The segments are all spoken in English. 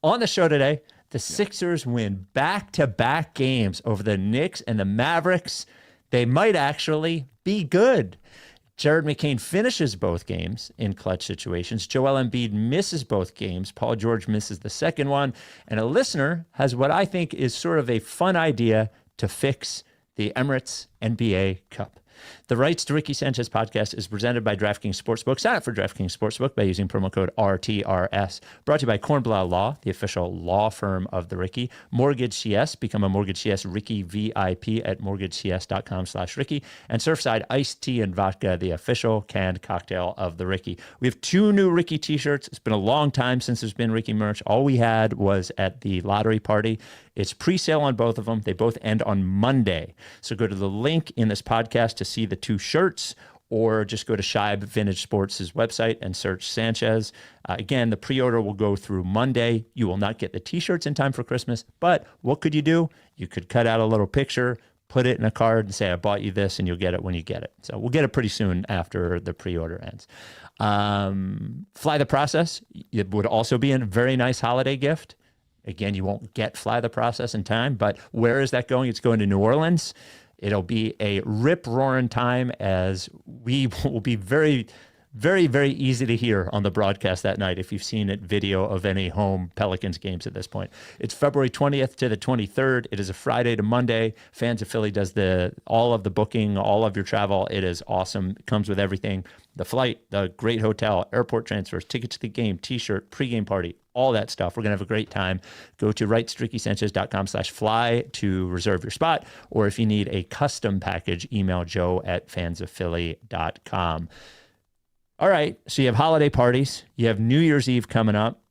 On the show today, the Sixers win back-to-back games over the Knicks and the Mavericks. They might actually be good. Jared McCain finishes both games in clutch situations. Joel Embiid misses both games. Paul George misses the second one. And a listener has what I think is sort of a fun idea to fix the Emirates NBA Cup. The Rights to Ricky Sanchez podcast is presented by DraftKings Sportsbook. Sign up for DraftKings Sportsbook by using promo code RTRS. Brought to you by Kornblau Law, the official law firm of the Ricky. MortgageCS. Become a MortgageCS Ricky VIP at mortgagecs.com/Ricky. And Surfside Iced Tea and Vodka, the official canned cocktail of the Ricky. We have 2 new Ricky t-shirts. It's been a long time since there's been Ricky merch. All we had was at the lottery party. It's pre-sale on both of them. They both end on Monday. So go to the link in this podcast to see the 2 shirts, or just go to Shibe Vintage Sports' website and search Sanchez. Again, the pre-order will go through Monday. You will not get the t-shirts in time for Christmas, but what could you do? You could cut out a little picture, put it in a card, and say, I bought you this, and you'll get it when you get it. So we'll get it pretty soon after the pre-order ends. Fly the Process. It would also be a very nice holiday gift. Again, you won't get Fly the Process in time, but where is that going? It's going to New Orleans. It'll be a rip-roaring time, as we will be very, very, very easy to hear on the broadcast that night if you've seen it video of any home Pelicans games at this point. It's February 20th to the 23rd. It is a Friday to Monday. Fans of Philly does all of the booking, all of your travel. It is awesome. It comes with everything. The flight, the great hotel, airport transfers, tickets to the game, t-shirt, pregame party, all that stuff. We're going to have a great time. Go to rightstrickysanchez.com/fly to reserve your spot. Or if you need a custom package, email joe@fansofphilly.com. All right. So you have holiday parties. You have New Year's Eve coming up.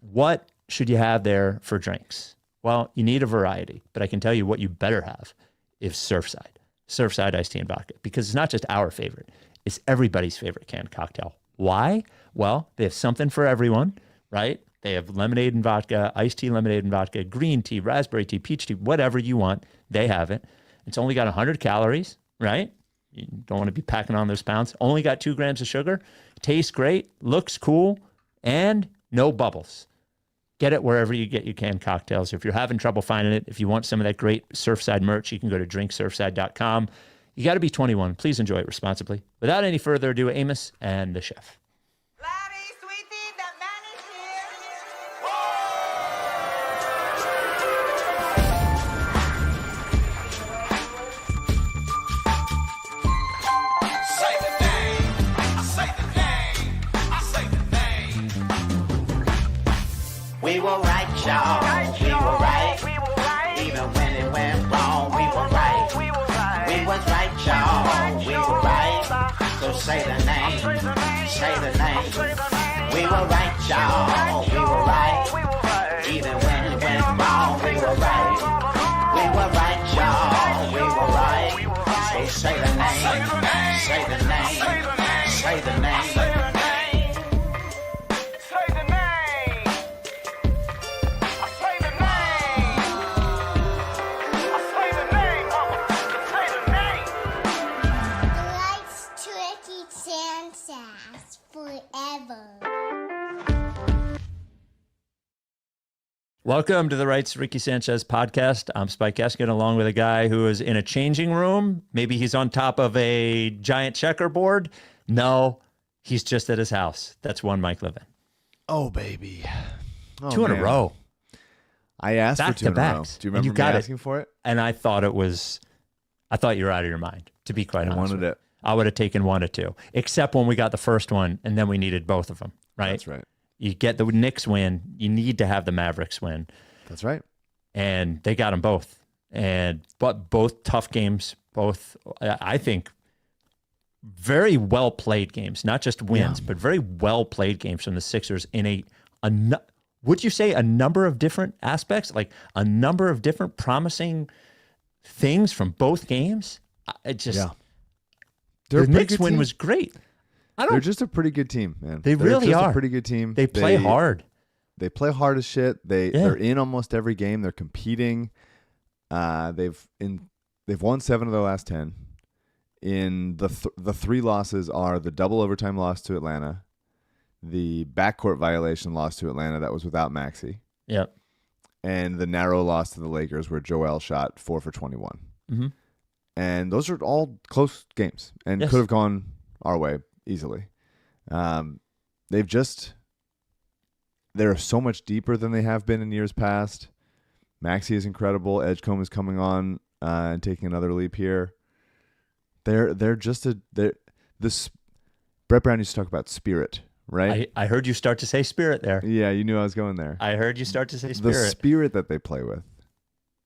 What should you have there for drinks? Well, you need a variety, but I can tell you what you better have is Surfside. Surfside iced tea and vodka, because it's not just our favorite. It's everybody's favorite canned cocktail. Why? Well, they have something for everyone, right? They have lemonade and vodka, iced tea, lemonade and vodka, green tea, raspberry tea, peach tea, whatever you want, they have it. It's only got 100 calories, right? You don't want to be packing on those pounds. Only got 2 grams of sugar. Tastes great, looks cool, and no bubbles. Get it wherever you get your canned cocktails. If you're having trouble finding it, if you want some of that great Surfside merch, you can go to drinksurfside.com. You got to be 21. Please enjoy it responsibly. Without any further ado, Amos and the chef. We were right, y'all. We were right. Even when it went wrong, we were right. We was right, y'all. We were right. So say the name. Say the name. We were right, y'all. We were right. Even when it went wrong, we were right. We were right, y'all. We were right. So say the name. Say the name. Say the name. Welcome to the Rights Ricky Sanchez podcast. I'm Spike Eskin, along with a guy who is in a changing room. Maybe he's on top of a giant checkerboard. No, he's just at his house. That's one Mike Levin. Oh, baby. Oh, 2 in a row. I asked Back for 2 in a row. Do you remember me asking for it? And I thought you were out of your mind, to be quite honest. I wanted it. I would have taken 1 or 2, except when we got the first one, and then we needed both of them, right? That's right. You get the Knicks win, you need to have the Mavericks win. That's right. And they got them both. But both tough games, both, I think, very well played games, not just wins, but very well played games from the Sixers in would you say a number of different aspects, like a number of different promising things from both games? The Knicks win was great. They're just a pretty good team, man. They really are a pretty good team. They play hard. They play hard as shit. They're in almost every game. They're competing. They've won 7 of their last 10. In the 3 losses are the double overtime loss to Atlanta, the backcourt violation loss to Atlanta that was without Maxey, Yep. and the narrow loss to the Lakers where Joel shot 4 for 21. Mm-hmm. And those are all close games and Yes. could have gone our way easily. They're so much deeper than they have been in years past. Maxey is incredible. Edgecombe is coming on and taking another leap here. They're this. Brett Brown used to talk about spirit, right? I heard you start to say spirit there. Yeah, you knew I was going there. I heard you start to say The spirit. spirit that they play with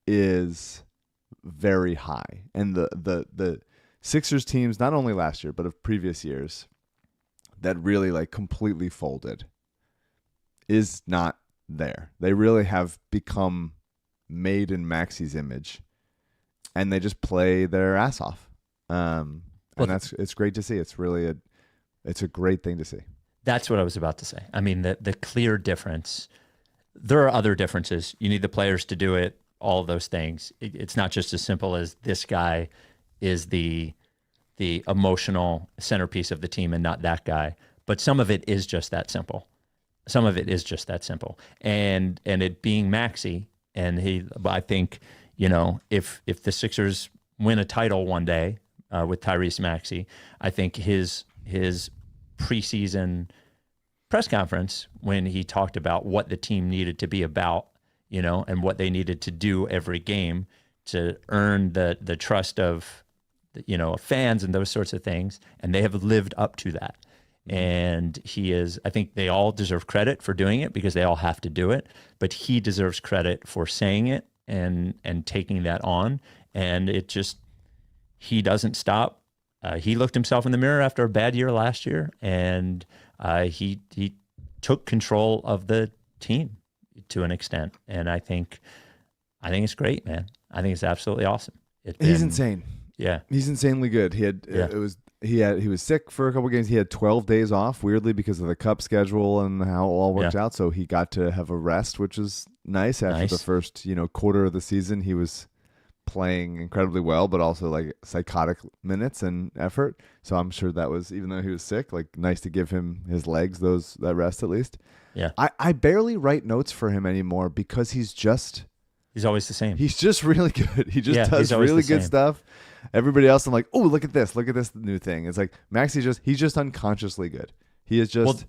is very high, and the Sixers teams, not only last year but of previous years, that really like completely folded, is not there. They really have become made in Maxey's image, and they just play their ass off. And it's great to see. It's a great thing to see. That's what I was about to say. I mean, the clear difference. There are other differences. You need the players to do it. All of those things. It's not just as simple as this guy is the emotional centerpiece of the team and not that guy. But some of it is just that simple. And it being Maxey, and I think, if the Sixers win a title one day with Tyrese Maxey, I think his preseason press conference when he talked about what the team needed to be about, and what they needed to do every game to earn the trust of, fans and those sorts of things. And they have lived up to that. And I think they all deserve credit for doing it because they all have to do it, but he deserves credit for saying it and taking that on. And he doesn't stop. He looked himself in the mirror after a bad year last year, and he took control of the team to an extent. And I think it's great, man. I think it's absolutely awesome. He's insane. Yeah. He's insanely good. He was sick for a couple games. He had 12 days off, weirdly, because of the cup schedule and how it all worked out. So he got to have a rest, which is nice after the first, quarter of the season. He was playing incredibly well, but also like psychotic minutes and effort. So I'm sure that was, even though he was sick, like nice to give him his legs that rest at least. Yeah. I barely write notes for him anymore because he's always the same. He's just really good. He just does always really the good same. stuff. Everybody else, I'm like, oh, look at this new thing. It's like Maxey he's just unconsciously good. He is just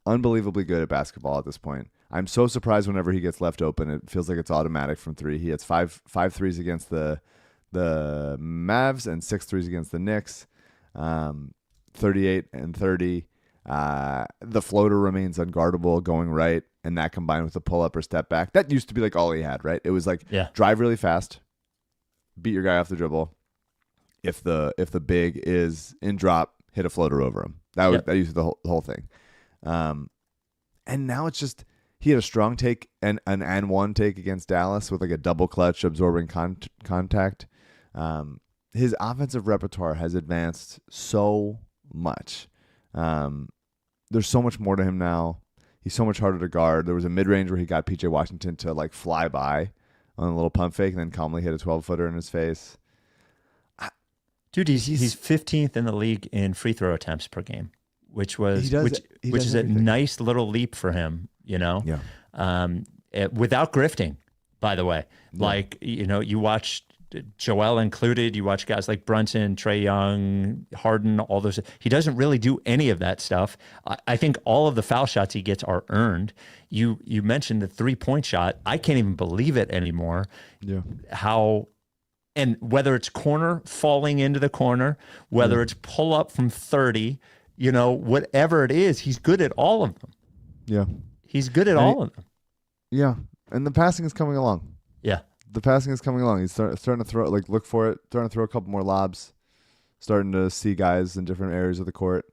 unbelievably good at basketball at this point. I'm so surprised whenever he gets left open. It feels like it's automatic from three. He hits five threes against the Mavs and 6 threes against the Knicks. 38 and 30. The floater remains unguardable going right, and that combined with the pull up or step back, that used to be like all he had, right? It was like drive really fast, beat your guy off the dribble. If the big is in drop, hit a floater over him. That used to be the whole thing. And now it's just, he had a strong take and one take against Dallas with like a double clutch absorbing contact. His offensive repertoire has advanced so much. There's so much more to him now. He's so much harder to guard. There was a mid-range where he got PJ Washington to like fly by on a little pump fake and then calmly hit a 12-footer in his face. Dude, he's 15th in the league in free throw attempts per game, which is a nice little leap for him, Yeah. Without grifting, by the way. Yeah. Like, you watch Joel included, you watch guys like Brunson, Trae Young, Harden, all those. He doesn't really do any of that stuff. I think all of the foul shots he gets are earned. You mentioned the 3-point shot. I can't even believe it anymore. Yeah. And whether it's corner, falling into the corner, whether it's pull up from 30, whatever it is, he's good at all of them. Yeah. He's good at all of them. Yeah. And the passing is coming along. Yeah. The passing is coming along. He's starting to throw, look for it, starting to throw a couple more lobs, starting to see guys in different areas of the court.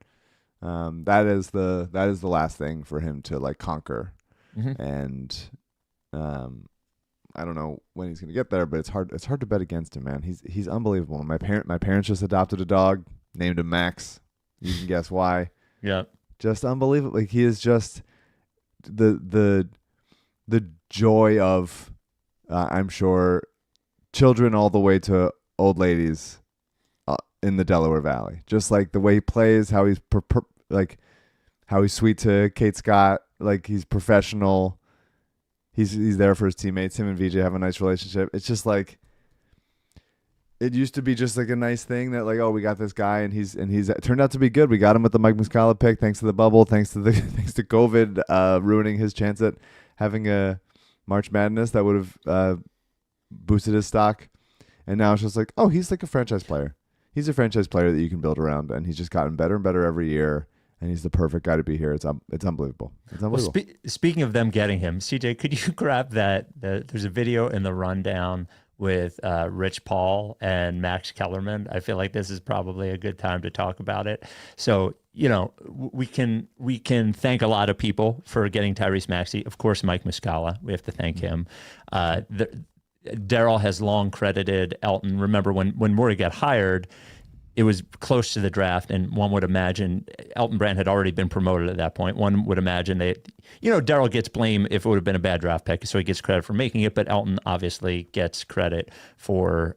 That is the last thing for him to conquer. Mm-hmm. And I don't know when he's going to get there, but it's hard to bet against him, man. He's unbelievable. My parents just adopted a dog, named him Max. You can guess why. Yeah. Just unbelievable. He is just the joy of I'm sure children all the way to old ladies in the Delaware Valley. Just like the way he plays, how he's how he's sweet to Kate Scott. Like, he's professional. He's there for his teammates. Him and VJ have a nice relationship. It's just like, it used to be just like a nice thing that like, oh, we got this guy and he's it turned out to be good. We got him with the Mike Muscala pick thanks to the bubble, thanks to COVID ruining his chance at having a March Madness that would have boosted his stock. And now it's just like, oh, he's like a franchise player. He's a franchise player that you can build around, and he's just gotten better and better every year. And he's the perfect guy to be here. It's unbelievable. It's unbelievable. Well, speaking of them getting him, CJ, could you grab that? There's a video in the rundown with Rich Paul and Max Kellerman. I feel like this is probably a good time to talk about it. So, you know, we can thank a lot of people for getting Tyrese Maxey. Of course, Mike Muscala. We have to thank him. Daryl has long credited Elton. Remember when Morey got hired, it was close to the draft, and one would imagine Elton Brand had already been promoted at that point. One would imagine Daryl gets blame if it would have been a bad draft pick, so he gets credit for making it, but Elton obviously gets credit for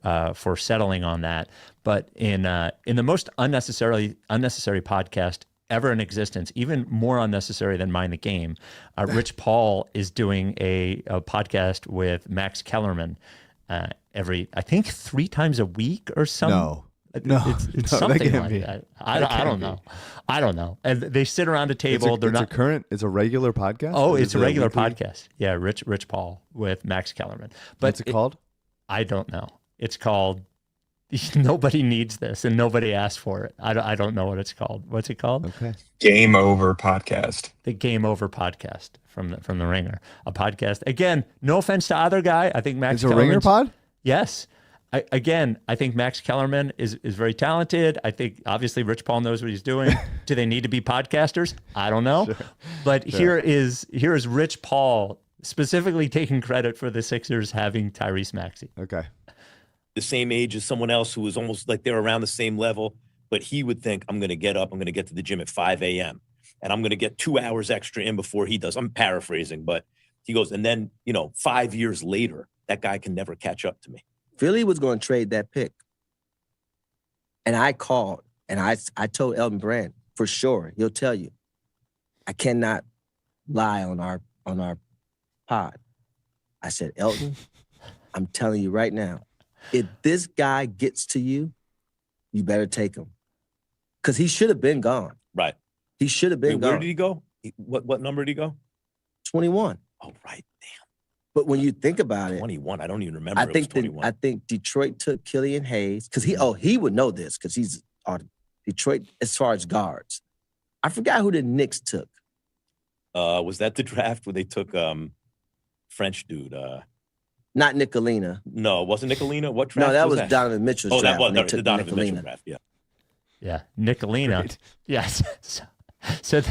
settling on that. But in the most unnecessary podcast ever in existence, even more unnecessary than Mind the Game, Rich Paul is doing a podcast with Max Kellerman I think 3 times a week or something. No, it's something like that. I don't know. I don't know. And they sit around a table. It's a regular podcast. Oh, it's a regular podcast. Yeah, Rich Paul with Max Kellerman. But what's it called? I don't know. It's called Nobody Needs This, and nobody asked for it. I don't know what it's called. What's it called? Okay. Game Over Podcast. The Game Over Podcast from the Ringer. A podcast. Again, no offense to either guy. I think Max. It's a Ringer pod. Yes. I think Max Kellerman is very talented. I think obviously Rich Paul knows what he's doing. Do they need to be podcasters? I don't know. Sure. But here is Rich Paul specifically taking credit for the Sixers having Tyrese Maxey. Okay. The same age as someone else who was almost like they're around the same level, but he would think, I'm going to get up, I'm going to get to the gym at 5 a.m. and I'm going to get 2 hours extra in before he does. I'm paraphrasing, but he goes, and then, 5 years later, that guy can never catch up to me. Philly was going to trade that pick. And I called and I told Elton Brand, for sure, he'll tell you, I cannot lie on our pod. I said, Elton, I'm telling you right now, if this guy gets to you, you better take him. Because he should have been gone. Right. He should have been gone. Where did he go? What number did he go? 21. Oh, right. Damn. But when you think about it, 21. I don't even remember. It was 21. I think Detroit took Killian Hayes because he would know this because he's Detroit as far as guards. I forgot who the Knicks took. Was that the draft where they took French dude? Not Nicolina. No, it wasn't Nicolina. What draft? No, that was that? Donovan Mitchell's draft. Oh, that was the Donovan Mitchell draft. Yeah. Yeah, Nicolina. Great. Yes. So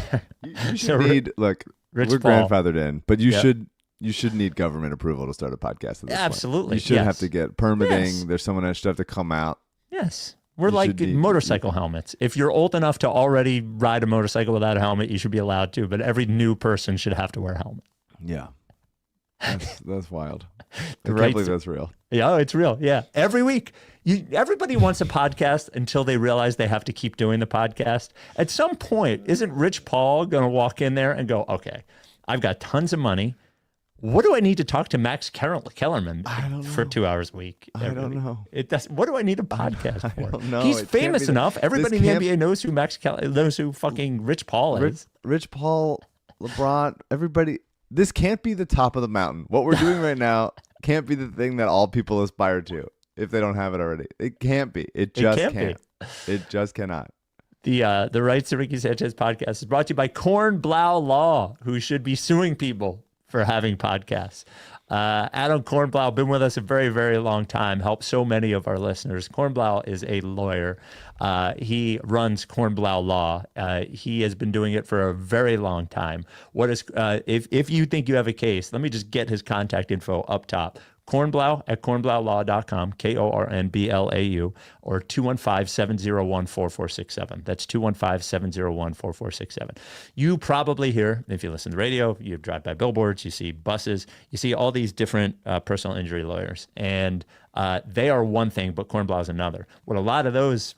you should need look. Rich we're Paul. grandfathered in, but you should need government approval to start a podcast. At this Absolutely. point. You should have to get permitting. Yes. There's someone that should have to come out. Yes. We're like motorcycle helmets. If you're old enough to already ride a motorcycle without a helmet, you should be allowed to. But every new person should have to wear a helmet. Yeah. That's wild. I Right. can't believe that's real. Yeah, it's real. Yeah. Every week. Everybody wants a podcast until they realize they have to keep doing the podcast. At some point, isn't Rich Paul going to walk in there and go, okay, I've got tons of money. What do I need to talk to Max Kellerman for 2 hours a week? I don't know. What do I need a podcast for? I don't know. He's It famous can't be enough. Everybody in the NBA knows who knows who fucking Rich Paul is. Rich Paul, LeBron, everybody. This can't be the top of the mountain. What we're doing right now can't be the thing that all people aspire to if they don't have it already. It can't be. It just can't. It just cannot. The Rights to Ricky Sanchez podcast is brought to you by Kornblau Law, who should be suing people for having podcasts. Adam Kornblau, been with us a very, very long time, helped so many of our listeners. Kornblau is a lawyer. He runs Kornblau Law. He has been doing it for a very long time. If you think you have a case, let me just get his contact info up top. Kornblau at kornblaulaw.com, Kornblau, or 215-701-4467. That's 215-701-4467. You probably hear, if you listen to the radio, you drive by billboards, you see buses, you see all these different personal injury lawyers. And they are one thing, but Kornblau is another. What a lot of those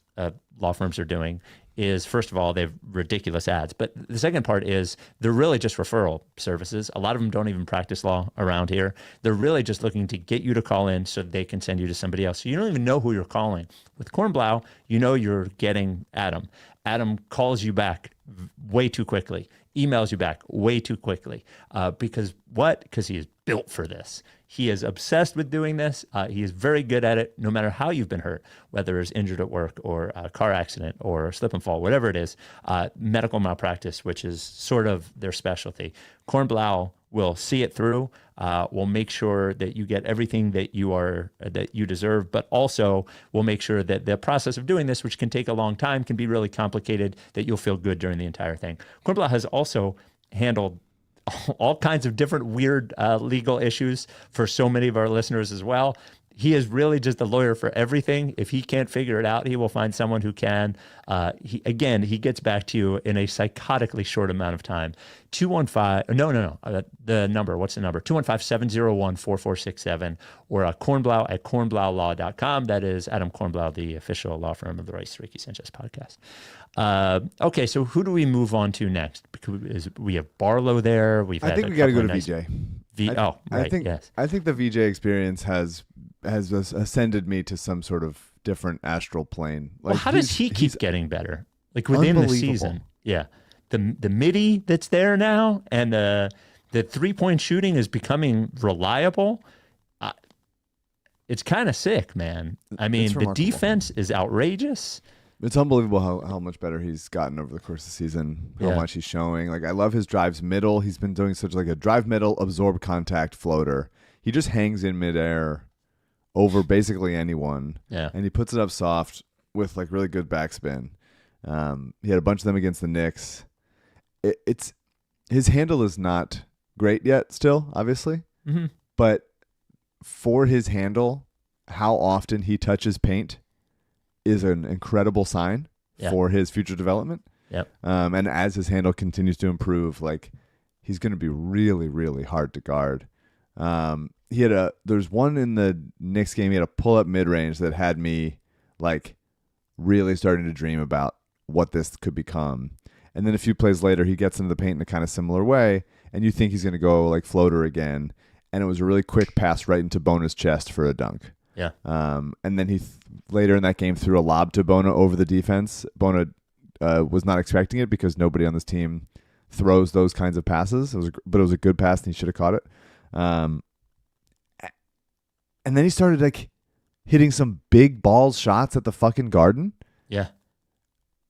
law firms are doing is, first of all, they have ridiculous ads. But the second part is they're really just referral services. A lot of them don't even practice law around here. They're really just looking to get you to call in so they can send you to somebody else. So you don't even know who you're calling. With Kornblau, you know you're getting Adam. Adam calls you back way too quickly, emails you back way too quickly. Because what? Because he is built for this. He is obsessed with doing this. He is very good at it, no matter how you've been hurt, whether it's injured at work or a car accident or slip and fall, whatever it is, medical malpractice, which is sort of their specialty. Kornblau will see it through, will make sure that you get everything that you deserve, but also will make sure that the process of doing this, which can take a long time, can be really complicated, that you'll feel good during the entire thing. Kornblau has also handled all kinds of different weird legal issues for so many of our listeners as well. He is really just a lawyer for everything. If he can't figure it out, he will find someone who can. He gets back to you in a psychotically short amount of time. 215, the number, what's the number? 215-701-4467 or Kornblau at kornblaulaw.com. That is Adam Kornblau, the official law firm of the Rice Ricky Sanchez podcast. Okay, so who do we move on to next? Because we have Barlow there. I think we got to go to VJ. I think the VJ experience has ascended me to some sort of different astral plane. Like, well, how does he keep getting better? Like within the season, yeah. The midi that's there now, and the 3-point shooting is becoming reliable. It's kind of sick, man. I mean, the defense is outrageous. It's unbelievable how much better he's gotten over the course of the season, how much he's showing. Like, I love his drives middle. He's been doing such like a drive middle, absorb contact floater. He just hangs in midair over basically anyone. Yeah. And he puts it up soft with like really good backspin. He had a bunch of them against the Knicks. It's his handle is not great yet still, obviously. Mm-hmm. But for his handle, how often he touches paint is an incredible sign for his future development. Yep. And as his handle continues to improve, like, he's going to be really, really hard to guard. There's one in the Knicks game. He had a pull-up mid-range that had me like really starting to dream about what this could become. And then a few plays later, he gets into the paint in a kind of similar way, and you think he's going to go like floater again. And it was a really quick pass right into Bona's chest for a dunk. Yeah. And then he later in that game threw a lob to Bona over the defense. Bona was not expecting it because nobody on this team throws those kinds of passes. But it was a good pass, and he should have caught it. And then he started like hitting some big balls shots at the fucking Garden. Yeah.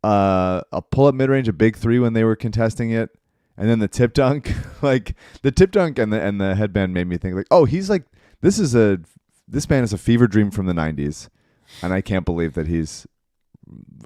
A pull-up mid-range, a big three when they were contesting it, and then the tip dunk. Like the tip dunk and the headband made me think like, oh, he's like this man is a fever dream from the 90s, and I can't believe that he's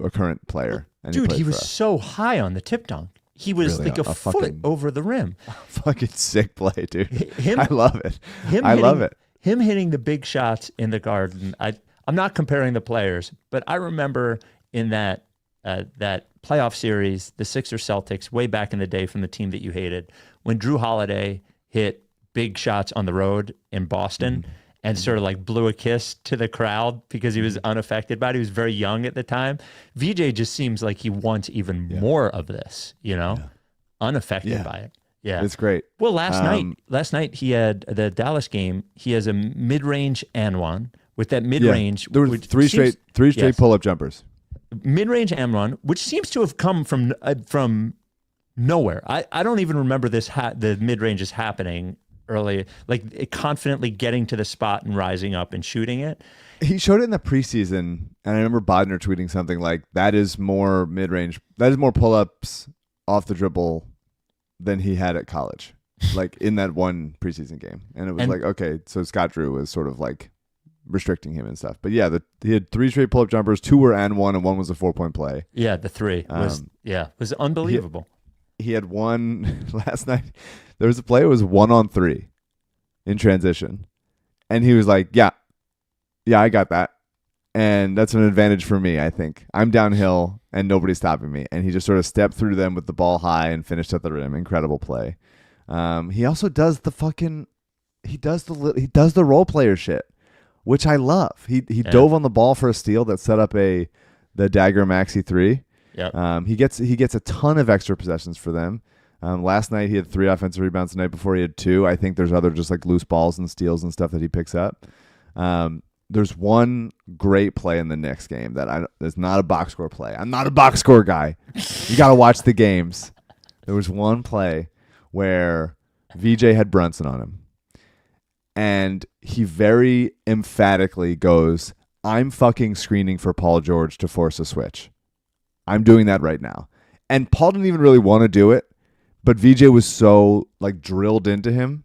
a current player. Dude, he was so high on the tip dunk. He was really like a foot over the rim. Fucking sick play, dude. I love it. I love it. Him hitting the big shots in the Garden. I'm not comparing the players, but I remember in that playoff series, the Sixers Celtics, way back in the day from the team that you hated, when Drew Holiday hit big shots on the road in Boston and sort of like blew a kiss to the crowd because he was unaffected by it. He was very young at the time. VJ just seems like he wants even more of this, unaffected by it. Yeah. It's great. Well, last night he had the Dallas game. He has a mid-range and one. With that mid-range, there were three straight pull-up jumpers. Mid-range and one, which seems to have come from nowhere. I don't even remember the mid-range is happening early, like confidently getting to the spot and rising up and shooting it. He showed it in the preseason, and I remember Bodner tweeting something like, that is more mid-range, that is more pull-ups off the dribble than he had at college, like in that one preseason game. And it was like, okay, so Scott Drew was sort of like restricting him and stuff. But yeah, he had 3 straight pull-up jumpers, 2 were and 1, and 1 was a 4-point play. Yeah, the 3 was unbelievable. He had one last night. There was a play, it was 1-on-3 in transition. And he was like, yeah, I got that. And that's an advantage for me, I think. I'm downhill and nobody's stopping me. And he just sort of stepped through them with the ball high and finished at the rim. Incredible play. He also does he does the role player shit, which I love. He dove on the ball for a steal that set up the dagger Maxey 3. Yep. He gets a ton of extra possessions for them. Last night he had 3 offensive rebounds. The night before he had 2. I think there's other just like loose balls and steals and stuff that he picks up. There's one great play in the Knicks game that it's not a box score play. I'm not a box score guy. You got to watch the games. There was one play where VJ had Brunson on him, and he very emphatically goes, "I'm fucking screening for Paul George to force a switch. I'm doing that right now." And Paul didn't even really want to do it, but VJ was so like drilled into him.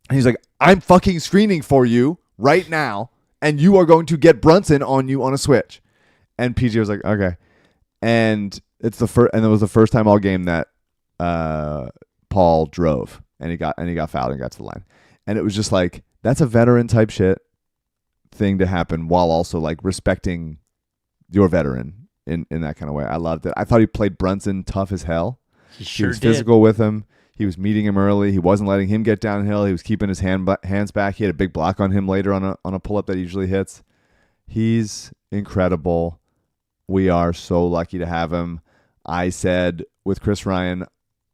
And he's like, "I'm fucking screening for you right now, and you are going to get Brunson on you on a switch." And PG was like, "Okay." And it was the first time all game that Paul drove, and he got fouled and got to the line. And it was just like, that's a veteran type shit thing to happen while also like respecting your veteran in that kind of way. I loved it. I thought he played Brunson tough as hell. He was physical with him. He was meeting him early. He wasn't letting him get downhill. He was keeping his hands back. He had a big block on him later on a pull-up that he usually hits. He's incredible. We are so lucky to have him. I said with Chris Ryan,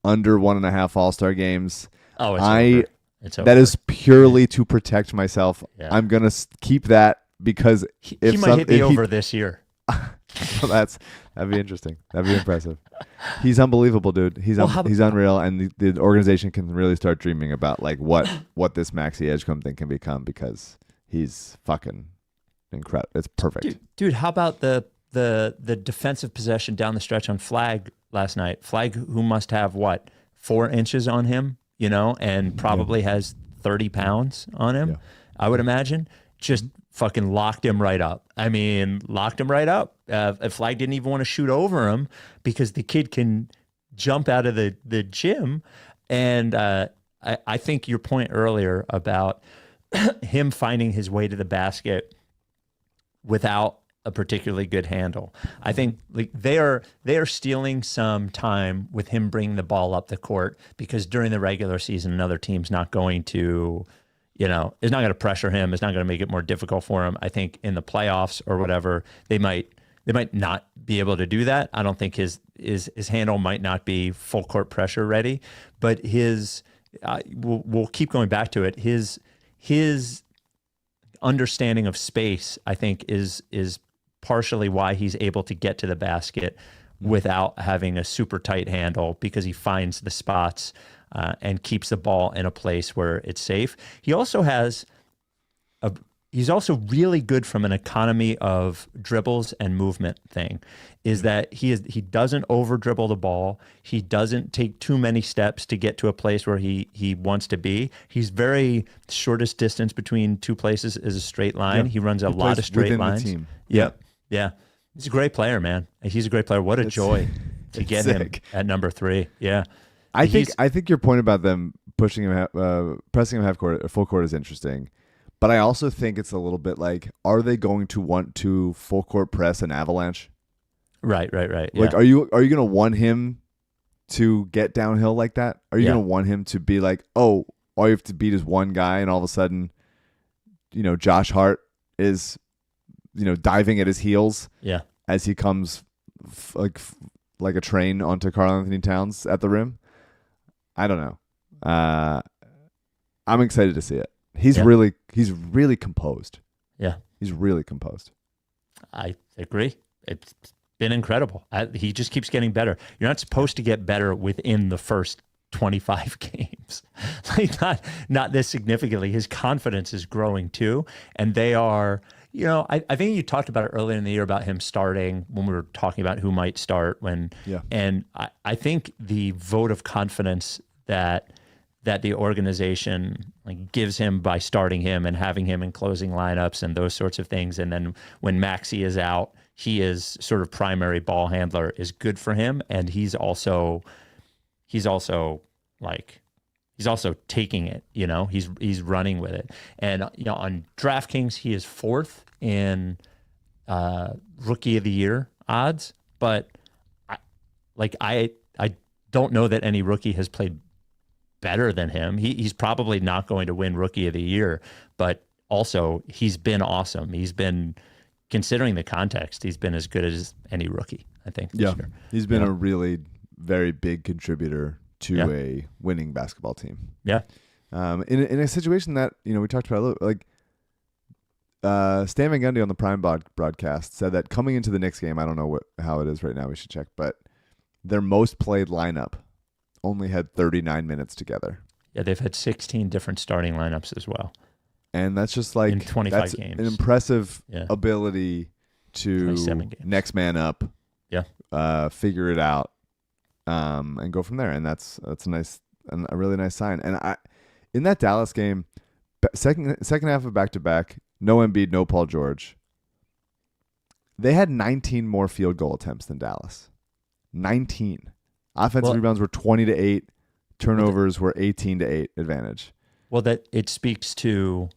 under 1.5 All-Star games. Oh, it's over. That is purely to protect myself. Yeah. I'm going to keep that because he might hit the over this year. That'd be interesting. That'd be impressive. He's unbelievable, dude. He's unreal, and the organization can really start dreaming about like what this Maxey Edgecombe thing can become because he's fucking incredible. It's perfect, dude. How about the defensive possession down the stretch on Flag last night? Flag, who must have 4 inches on him, and probably has 30 pounds on him. Yeah. I would imagine. Just fucking locked him right up. Locked him right up. Flag didn't even want to shoot over him because the kid can jump out of the gym. And I think your point earlier about him finding his way to the basket without a particularly good handle. I think like they are stealing some time with him bringing the ball up the court because during the regular season, another team's not going to, is not going to pressure him. It's not going to make it more difficult for him. I think in the playoffs or whatever, they might not be able to do that. I don't think his handle might not be full court pressure ready, but we'll keep going back to it. His understanding of space, I think, is partially why he's able to get to the basket without having a super tight handle because he finds the spots and keeps the ball in a place where it's safe. He also he's also really good from an economy of dribbles and movement thing, is that he doesn't over dribble the ball. He doesn't take too many steps to get to a place where he wants to be. He's very shortest distance between two places is a straight line. Yeah. He runs a lot of straight lines. The team. Yep. Yeah. He's a great player, man. He's a great player. What a joy to get him at number 3. Yeah. I think your point about them pushing him, pressing him half court or full court is interesting. But I also think it's a little bit like, are they going to want to full court press an Avalanche? Right. Yeah. Like, are you going to want him to get downhill like that? Are you going to want him to be like, oh, all you have to beat is one guy, and all of a sudden, Josh Hart is, diving at his heels as he comes like a train onto Karl Anthony Towns at the rim? I don't know. I'm excited to see it. He's really composed. Yeah. He's really composed. I agree. It's been incredible. He just keeps getting better. You're not supposed to get better within the first 25 games. Like not this significantly. His confidence is growing too. And they are, I think you talked about it earlier in the year about him starting when we were talking about who might start and I think the vote of confidence that the organization gives him by starting him and having him in closing lineups and those sorts of things. And then when Maxey is out, he is sort of primary ball handler is good for him. And he's also taking it, he's running with it. And, on DraftKings, he is 4th in rookie of the year odds, but I don't know that any rookie has played better than him. He's probably not going to win rookie of the year, but also he's been awesome. He's been, considering the context, he's been as good as any rookie. I think, this year. He's been a really very big contributor to a winning basketball team. Yeah. In a situation that, we talked about a little, like, Stan Van Gundy on the Prime broadcast said that coming into the Knicks game, I don't know how it is right now, we should check, but their most played lineup only had 39 minutes together. Yeah, they've had 16 different starting lineups as well. And that's just like in 25 that's games. An impressive ability to next man up, figure it out, and go from there. And that's a really nice sign. And in that Dallas game, second half of back-to-back, no Embiid, no Paul George. They had 19 more field goal attempts than Dallas. 19. Offensive rebounds were 20-8. Turnovers were 18-8 advantage. Well, that it speaks to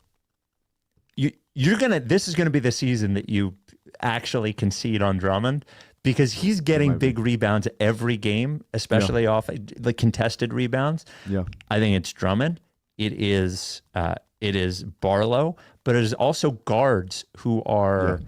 this is gonna be the season that you actually concede on Drummond, because he's getting big rebounds every game, especially off the contested rebounds. Yeah, I think it's Drummond. It is Barlow, but it is also guards who are.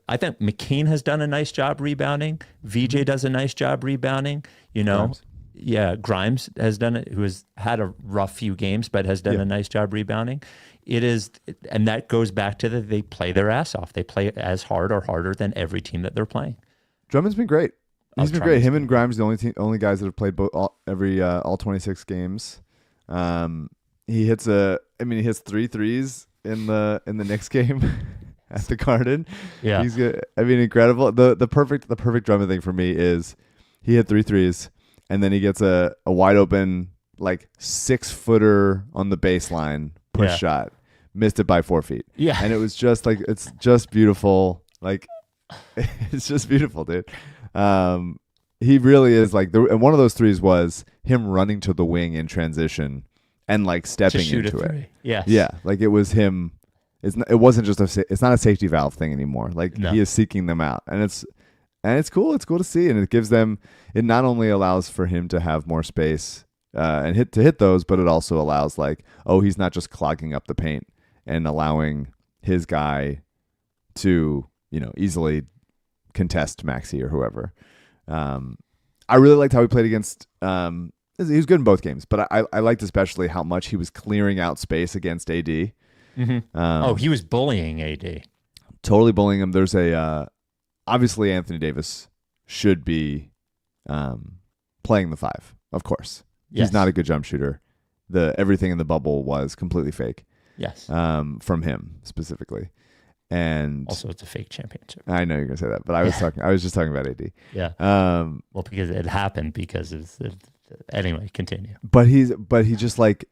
I think McCain has done a nice job rebounding. VJ does a nice job rebounding. Grimes. Yeah, Grimes has done it, who has had a rough few games, but has done a nice job rebounding. It is, and that goes back to they play their ass off. They play as hard or harder than every team that they're playing. Drummond's been great. He's been great. Him and Grimes, the only guys that have played all 26 games. He hits 3 threes in the Knicks game at the Garden. Yeah, he's good. I mean, incredible. The perfect Drummond thing for me is he hit 3 threes, and then he gets a wide open, like, 6-footer on the baseline push shot, missed it by 4 feet. Yeah, and it was just like, it's just beautiful. Like, it's just beautiful, dude. He really is like, and one of those threes was him running to the wing in transition and like stepping into it. Yeah, like it was him. It wasn't just it's not a safety valve thing anymore. Like, he is seeking them out, and it's cool. It's cool to see, and it gives them. It not only allows for him to have more space and hit those, but it also allows, like, he's not just clogging up the paint and allowing his guy to easily contest Maxey or whoever. I really liked how he played against. He was good in both games, but I liked especially how much he was clearing out space against AD. Mm-hmm. He was bullying AD. Totally bullying him. There's obviously Anthony Davis should be playing the 5, of course. Yes. He's not a good jump shooter. Everything in the bubble was completely fake. Yes. From him specifically. And also, it's a fake championship. I know you're gonna say that, but I was just talking about AD. Yeah. Well, because it happened because anyway, continue. But he just, like,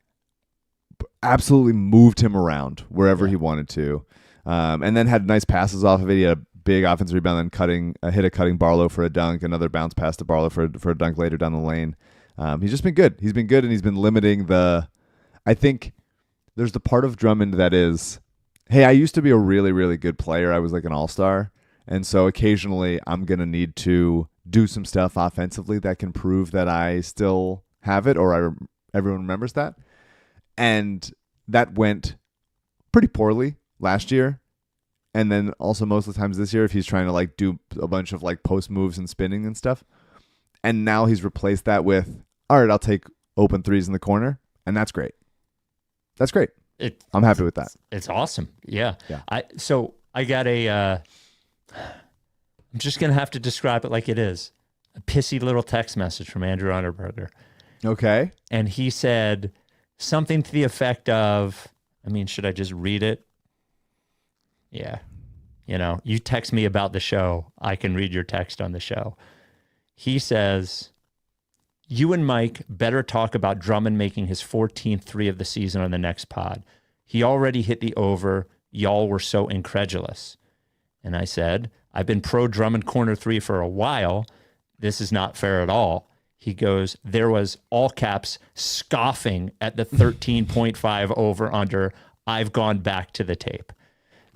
absolutely moved him around wherever he wanted to, and then had nice passes off of it. He had a big offensive rebound, then hit a cutting Barlow for a dunk, another bounce pass to Barlow for a dunk later down the lane. He's just been good. He's been good, and he's been limiting I think there's the part of Drummond that is, hey, I used to be a really, really good player. I was like an all-star, and so occasionally I'm going to need to do some stuff offensively that can prove that I still have it, or everyone remembers that. And that went pretty poorly last year. And then also most of the times this year, if he's trying to, like, do a bunch of, like, post moves and spinning and stuff. And now he's replaced that with, all right, I'll take open threes in the corner. And that's great. That's great. I'm happy with that. It's awesome. Yeah. Yeah. I got I'm just going to have to describe it like it is. A pissy little text message from Andrew Unterberger. Okay. And he said something to the effect of, should I just read it? Yeah. You text me about the show, I can read your text on the show. He says, you and Mike better talk about Drummond making his 14th 3 of the season on the next pod. He already hit the over. Y'all were so incredulous. And I said, I've been pro Drummond corner 3 for a while. This is not fair at all. He goes, there was all caps scoffing at the 13.5 over under. I've gone back to the tape.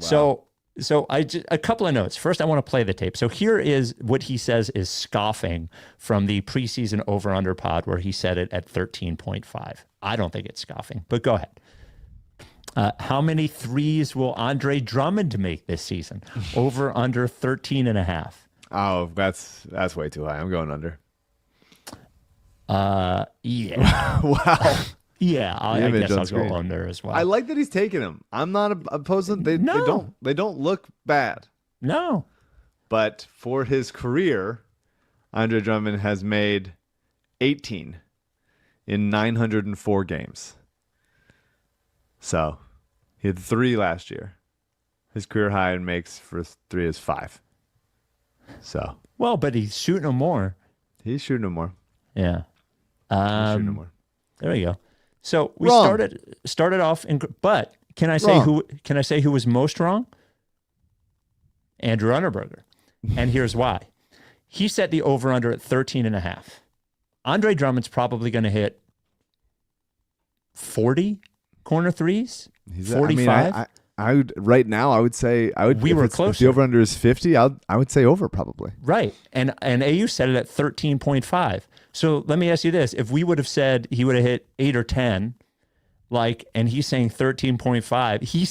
Wow. So a couple of notes. First, I want to play the tape. So here is what he says is scoffing from the preseason over under pod where he said it at 13.5. I don't think it's scoffing, but go ahead. How many threes will Andre Drummond make this season? Over under 13.5. Oh, that's way too high. I'm going under. Yeah. Wow. Yeah, I Image guess on I'll screen. go under as well. I like that he's taking him. I'm not opposed to they don't look bad. No. But for his career, Andre Drummond has made 18 in 904 games. So he had 3 last year. His career high in makes for 3 is 5. So Well, but he's shooting them more. he's shooting them more. Yeah. He's shooting them more. There we go. So we Wrong. started off but can I say Wrong. who was most wrong? Andrew Unterberger. And here's why. He set the over under at 13.5. Andre Drummond's probably going to hit 40 corner threes. 45. I would right now. I would say I would. We were If the closer. over under is 50. I would say over probably. Right. And AU set it at 13.5. So let me ask you this. If we would have said he would have hit 8 or 10, and he's saying 13.5, he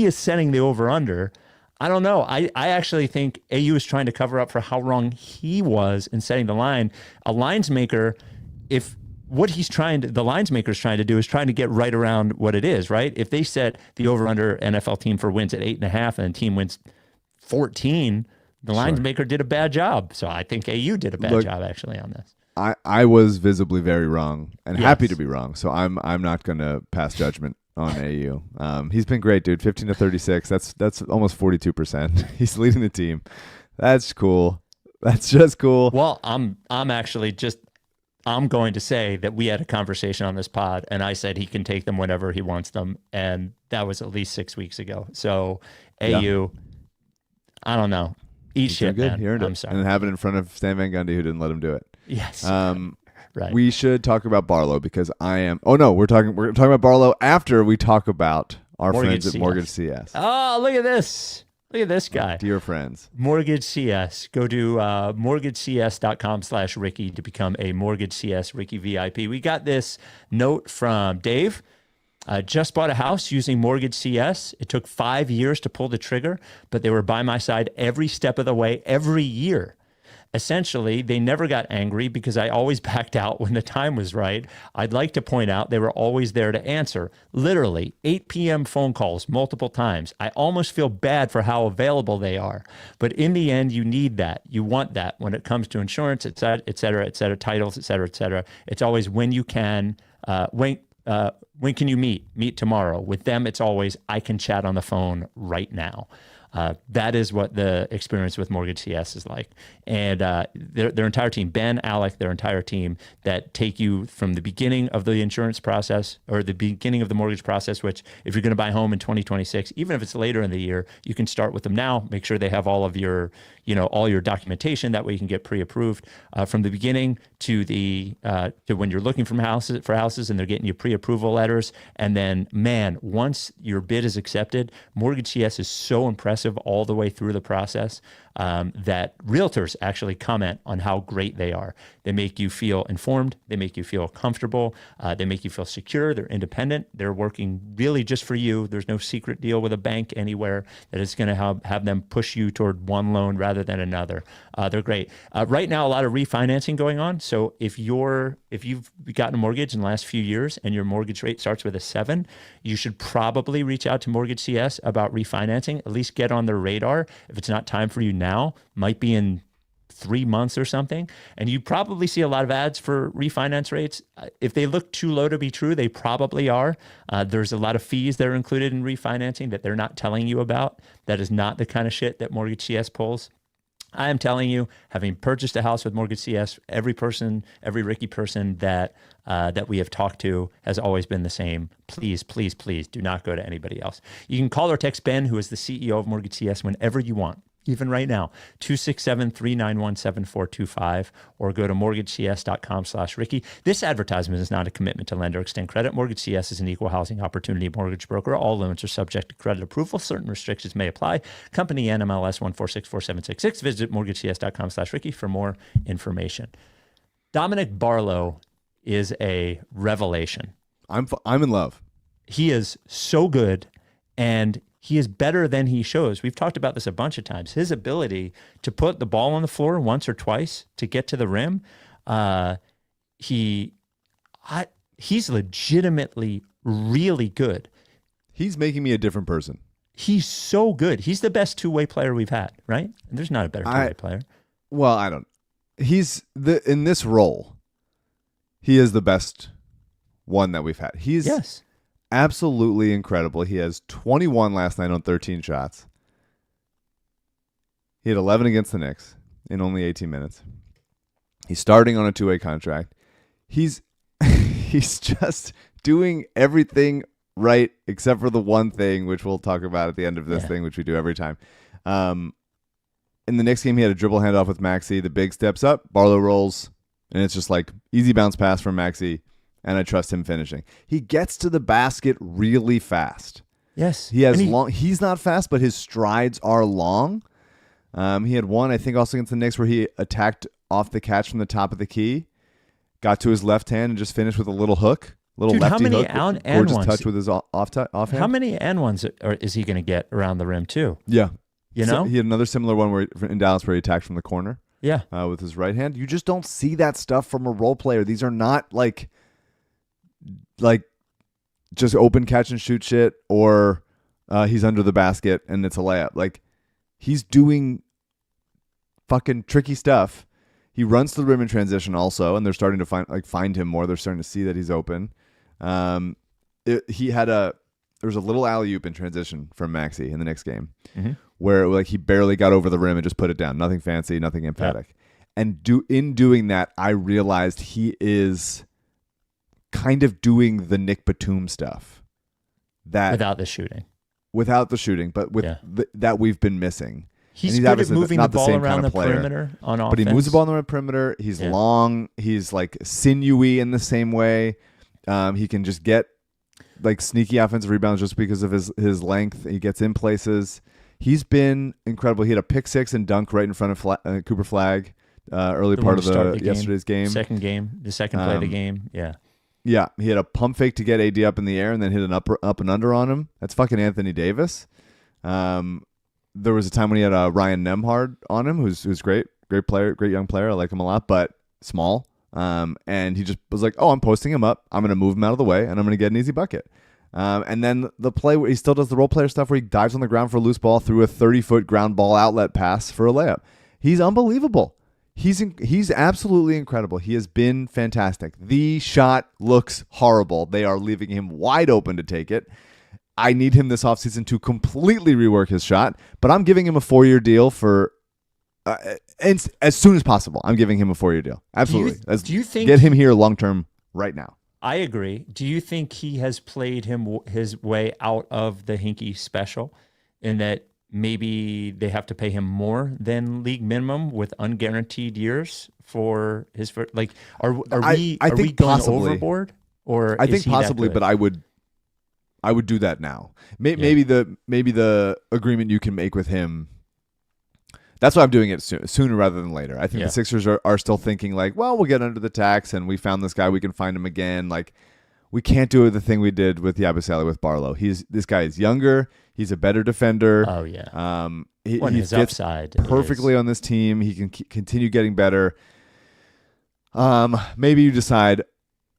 is setting the over under. I don't know. I actually think AU is trying to cover up for how wrong he was in setting the line. A lines maker, if what the lines maker is trying to do is trying to get right around what it is, right? If they set the over under NFL team for wins at 8.5 and the team wins 14, the lines maker did a bad job. So I think AU did a bad job actually on this. I was visibly very wrong and Yes. happy to be wrong. So I'm not gonna pass judgment on AU. He's been great, dude. 15 to 36. That's almost 42%. He's leading the team. That's cool. That's just cool. Well, I'm going to say that we had a conversation on this pod, and I said he can take them whenever he wants them, and that was at least 6 weeks ago. So AU, I don't know. Eat shit, good. man. He earned I'm it. sorry. And have it in front of Stan Van Gundy, who didn't let him do it. Yes. Right. We should talk about Barlow because I am. Oh no, we're talking about Barlow after we talk about our friends at MortgageCS. Oh, look at this. Look at this guy. Dear friends. MortgageCS. Go to mortgagecs.com/Ricky to become a MortgageCS Ricky VIP. We got this note from Dave. Just bought a house using MortgageCS. It took 5 years to pull the trigger, but they were by my side every step of the way, every year. Essentially, they never got angry because I always backed out when the time was right. I'd like to point out they were always there to answer. Literally, 8 p.m. phone calls multiple times. I almost feel bad for how available they are. But in the end, you need that. You want that when it comes to insurance, et cetera, titles, et cetera. It's always when you can, when can you meet? Meet tomorrow. With them, it's always, I can chat on the phone right now. That is what the experience with MortgageCS is like. And their entire team, Ben, Alec, their entire team that take you from the beginning of the insurance process or the beginning of the mortgage process, which if you're going to buy a home in 2026, even if it's later in the year, you can start with them now. Make sure they have all of your, all your documentation. That way you can get pre-approved from the beginning to to when you're looking for houses and they're getting you pre-approval letters. And then, man, once your bid is accepted, MortgageCS is so impressive all the way through the process that realtors actually comment on how great they are. They make you feel informed. They make you feel comfortable. They make you feel secure. They're independent. They're working really just for you. There's no secret deal with a bank anywhere that is going to have them push you toward one loan rather than another. They're great. Right now, a lot of refinancing going on. So if you've gotten a mortgage in the last few years and your mortgage rate starts with a 7, you should probably reach out to MortgageCS about refinancing, at least get on their radar. If it's not time for you now, might be in 3 months or something. And you probably see a lot of ads for refinance rates. If they look too low to be true, they probably are. There's a lot of fees that are included in refinancing that they're not telling you about. That is not the kind of shit that MortgageCS pulls. I am telling you, having purchased a house with MortgageCS, every Ricky person that we have talked to has always been the same. Please, please, please do not go to anybody else. You can call or text Ben, who is the CEO of MortgageCS, whenever you want. Even right now, 267-391-7425, or go to mortgagecs.com/Ricky. This advertisement is not a commitment to lend or extend credit. MortgageCS is an equal housing opportunity mortgage broker. All loans are subject to credit approval. Certain restrictions may apply. Company NMLS 1464766. Visit mortgagecs.com/Ricky for more information. Dominic Barlow is a revelation. I'm in love. He is so good, and he is better than he shows. We've talked about this a bunch of times. His ability to put the ball on the floor once or twice to get to the rim, he's legitimately really good. He's making me a different person. He's so good. He's the best two-way player we've had, right? And there's not a better two-way player. Well, I don't. In this role, he is the best one that we've had. He's absolutely incredible. He has 21 last night on 13 shots. He had 11 against the Knicks in only 18 minutes. He's starting on a two-way contract. He's just doing everything right, except for the one thing, which we'll talk about at the end of this thing, which we do every time. In the Knicks game, he had a dribble handoff with Maxey. The big steps up, Barlow rolls, and it's just like easy bounce pass from Maxey, and I trust him finishing. He gets to the basket really fast. Yes. He's not fast, but his strides are long. He had one, I think, also against the Knicks where he attacked off the catch from the top of the key, got to his left hand, and just finished with a little hook. Lefty how many hook, and gorgeous ones? touch with his offhand. How many and ones is he going to get around the rim too? Yeah, you So know, he had another similar one in Dallas where he attacked from the corner. Yeah, with his right hand. You just don't see that stuff from a role player. These are not like just open catch and shoot shit, or he's under the basket and it's a layup. Like, he's doing fucking tricky stuff. He runs to the rim in transition also, and they're starting to find him more. They're starting to see that he's open. There was a little alley-oop in transition from Maxey in the next game, where he barely got over the rim and just put it down. Nothing fancy, nothing emphatic. And in doing that, I realized he is kind of doing the Nick Batum stuff. Without the shooting, but with that we've been missing. He's good at moving the ball around the perimeter on offense. But he moves the ball on the perimeter. He's long. He's sinewy in the same way. He can just get sneaky offensive rebounds just because of his length. He gets in places. He's been incredible. He had a pick six and dunk right in front of Cooper Flagg early part of yesterday's game. The second play of the game. Yeah. Yeah, he had a pump fake to get AD up in the air and then hit an up and under on him. That's fucking Anthony Davis. There was a time when he had Ryan Nembhard on him, who's great player, great young player. I like him a lot, but small. And he just was like, "Oh, I'm posting him up. I'm going to move him out of the way, and I'm going to get an easy bucket." And then the play where he still does the role player stuff, where he dives on the ground for a loose ball through a 30-foot ground ball outlet pass for a layup. He's unbelievable. He's absolutely incredible. He has been fantastic. The shot looks horrible. They are leaving him wide open to take it. I need him this offseason to completely rework his shot, but I'm giving him a 4-year deal for as soon as possible. I'm giving him a 4-year deal. Absolutely. Do you think get him here long term right now? I agree. Do you think he has played his way out of the Hinkie special, in that maybe they have to pay him more than league minimum with unguaranteed years for his first? Are we going possibly overboard? Or I think possibly, but I would do that now. Maybe the agreement you can make with him. That's why I'm doing it sooner rather than later. I think the Sixers are still thinking we'll get under the tax, and we found this guy, we can find him again. We can't do the thing we did with Yabusele with Barlow. This guy is younger. He's a better defender. Oh yeah. He his fits upside perfectly on this team. He can continue getting better. Maybe you decide,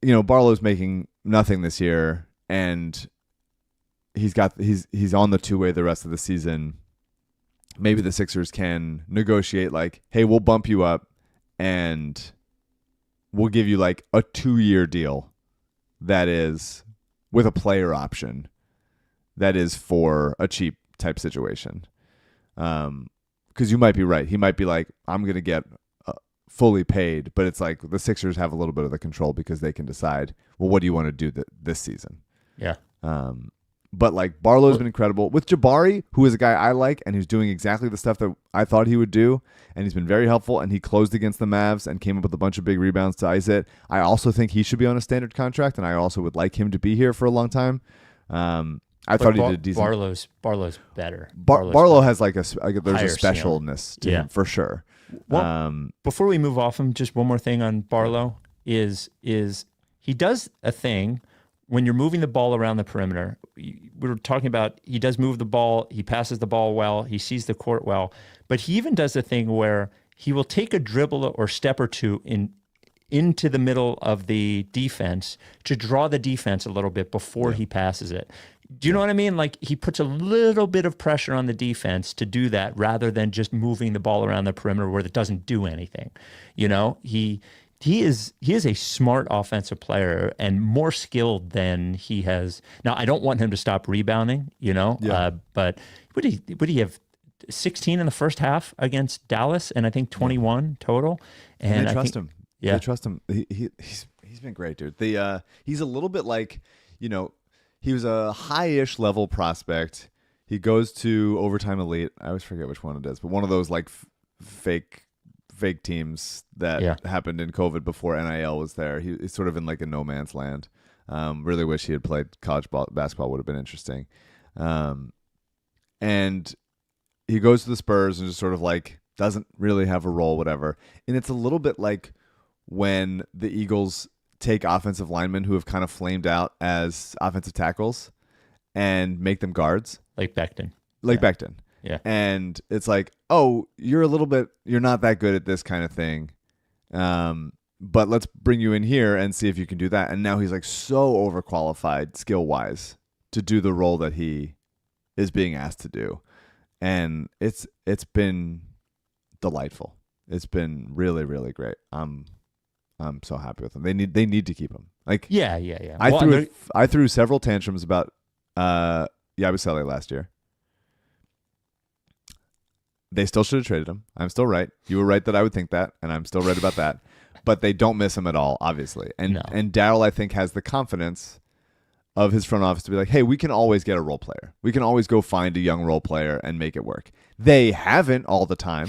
Barlow's making nothing this year, and he's on the two-way the rest of the season. Maybe the Sixers can negotiate hey, we'll bump you up and we'll give you a 2-year deal that is with a player option that is for a cheap type situation. Because you might be right. He might be I'm going to get fully paid, but it's the Sixers have a little bit of the control because they can decide, well, what do you want to do this season? Yeah. But Barlow's been incredible. With Jabari, who is a guy I like and who's doing exactly the stuff that I thought he would do, and he's been very helpful, and he closed against the Mavs and came up with a bunch of big rebounds to ice it. I also think he should be on a standard contract, and I also would like him to be here for a long time. I thought he did a decent. Barlow's better. Barlow has there's a higher specialness to him for sure. Well, before we move off him, just one more thing on Barlow is he does a thing when you're moving the ball around the perimeter. we were talking about, he does move the ball, he passes the ball well, he sees the court well, but he even does the thing where he will take a dribble or step or two into the middle of the defense to draw the defense a little bit before he passes it. Do you know what I mean? Like, he puts a little bit of pressure on the defense to do that rather than just moving the ball around the perimeter where it doesn't do anything. You know, he is a smart offensive player and more skilled than he has. Now, I don't want him to stop rebounding, you know, but would he have 16 in the first half against Dallas and I think 21 total? And they trust him. Yeah, they trust him. He's been great, dude. He's a little bit like, you know, he was a high-ish level prospect. He goes to Overtime Elite. I always forget which one it is, but one of those like fake teams that happened in COVID before NIL was there. He's sort of in like a no man's land. Really wish he had played college basketball. Would have been interesting. And he goes to the Spurs and just sort of like doesn't really have a role, whatever. And it's a little bit like when the Eagles take offensive linemen who have kind of flamed out as offensive tackles and make them guards. Like Becton. Becton. Yeah. And it's like, oh, you're not that good at this kind of thing. But let's bring you in here and see if you can do that. And now he's like so overqualified skill-wise to do the role that he is being asked to do. And it's been delightful. It's been really, really great. I'm so happy with them. They need to keep him. Like I threw several tantrums about Yabusele last year. They still should have traded him. I'm still right. You were right that I would think that, and I'm still right about that. But they don't miss him at all, obviously. And Daryl, I think, has the confidence of his front office to be like, hey, we can always get a role player. We can always go find a young role player and make it work. They haven't all the time.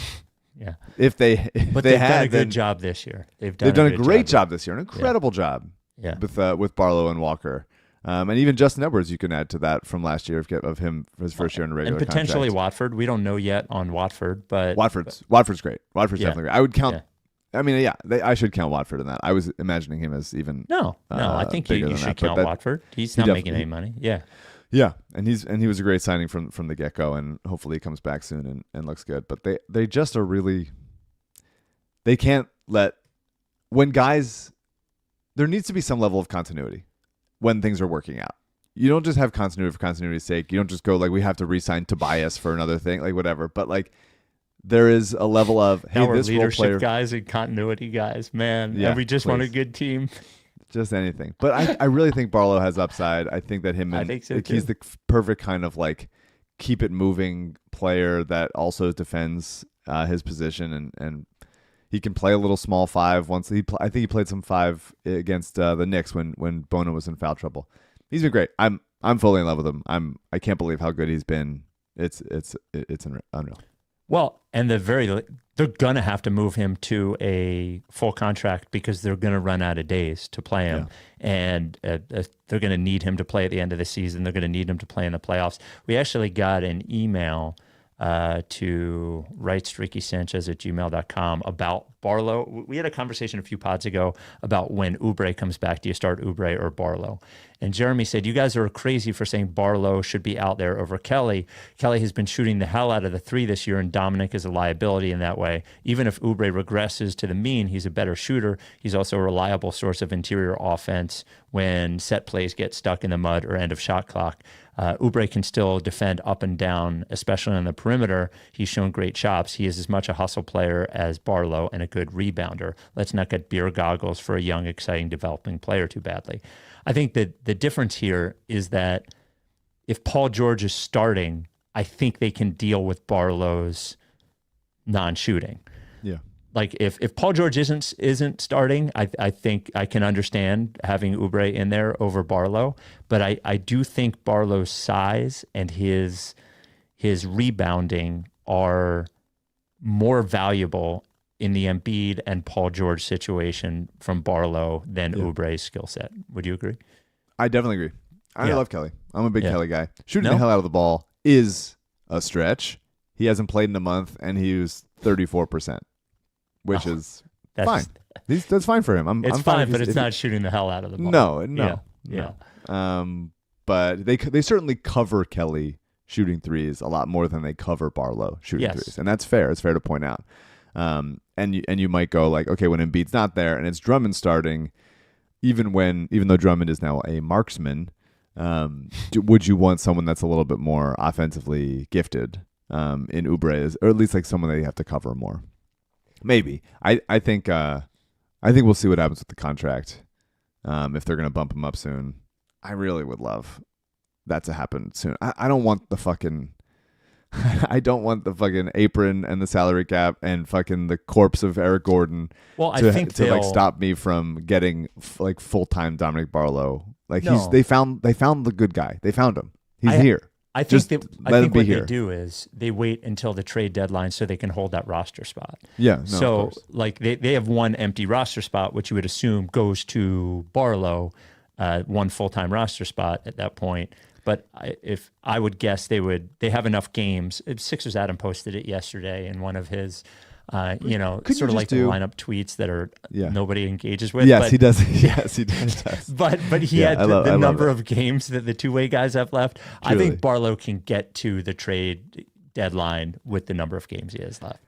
Yeah. But they've done a good job this year. They've done a great job this year, an incredible job. Yeah. With Barlow and Walker, and even Justin Edwards, you can add to that from last year of him for his first year in a regular and potentially contract. Watford. We don't know yet on Watford, but Watford's great. Watford's definitely great. I would count. I mean, I should count Watford in that. I was imagining him as even no. I think you should count Watford. He's not making any money. Yeah. Yeah, and he was a great signing from the get-go, and hopefully he comes back soon and looks good. But they just are really, they can't let, when guys, there needs to be some level of continuity when things are working out. You don't just have continuity for continuity's sake. You don't just go like, we have to re-sign Tobias for another thing, like whatever. But like, there is a level of, hey, we're this leadership role player, guys and continuity guys, man. Yeah, and we just want a good team. Just anything. But I really think Barlow has upside. I think that I think so like, too. he's the perfect kind of like keep it moving player that also defends his position, and he can play a little small five. I think he played some five against the Knicks when Bono was in foul trouble. He's been great. I'm fully in love with him. I can't believe how good he's been. It's unreal. Well, and they're gonna have to move him to a full contract because they're gonna run out of days to play him, and they're gonna need him to play at the end of the season. They're gonna need him to play in the playoffs. We actually got an email to writestreakysanchez@gmail.com about Barlow. We had a conversation a few pods ago about when Oubre comes back. Do you start Oubre or Barlow? And Jeremy said, you guys are crazy for saying Barlow should be out there over Kelly. Kelly has been shooting the hell out of the three this year, and Dominic is a liability in that way. Even if Oubre regresses to the mean, he's a better shooter. He's also a reliable source of interior offense when set plays get stuck in the mud or end of shot clock. Oubre can still defend up and down, especially on the perimeter. He's shown great chops. He is as much a hustle player as Barlow and a good rebounder. Let's not get beer goggles for a young, exciting, developing player too badly. I think that the difference here is that if Paul George is starting, I think they can deal with Barlow's non-shooting. Yeah. Like if Paul George isn't starting, I think I can understand having Oubre in there over Barlow, but I do think Barlow's size and his rebounding are more valuable in the Embiid and Paul George situation from Barlow than Oubre's skill set. Would you agree? I definitely agree. I love Kelly. I'm a big Kelly guy. Shooting the hell out of the ball is a stretch. He hasn't played in a month, and he was 34%. Which is fine. That's fine for him. It's I'm fine, but it's not shooting the hell out of the ball. No. Yeah. No. but they certainly cover Kelly shooting threes a lot more than they cover Barlow shooting threes, and that's fair. It's fair to point out. And you might go like, okay, when Embiid's not there and it's Drummond starting, even though Drummond is now a marksman, would you want someone that's a little bit more offensively gifted in Oubre, or at least like someone that you have to cover more? Maybe. I think we'll see what happens with the contract. If they're gonna bump him up soon, I really would love that to happen soon. I don't want the fucking apron and the salary cap and fucking the corpse of Eric Gordon to like stop me from getting like full-time Dominic Barlow. Like they found the good guy. They found him. He's here. I think what they do is they wait until the trade deadline so they can hold that roster spot. Yeah. No, so like they have one empty roster spot, which you would assume goes to Barlow, one full-time roster spot at that point. But if I would guess they have enough games. Sixers Adam posted it yesterday in one of his, sort of like the lineup tweets that are nobody engages with. Yes, he does. Yes, he does. but he had the number of games that the two-way guys have left. Truly. I think Barlow can get to the trade deadline with the number of games he has left.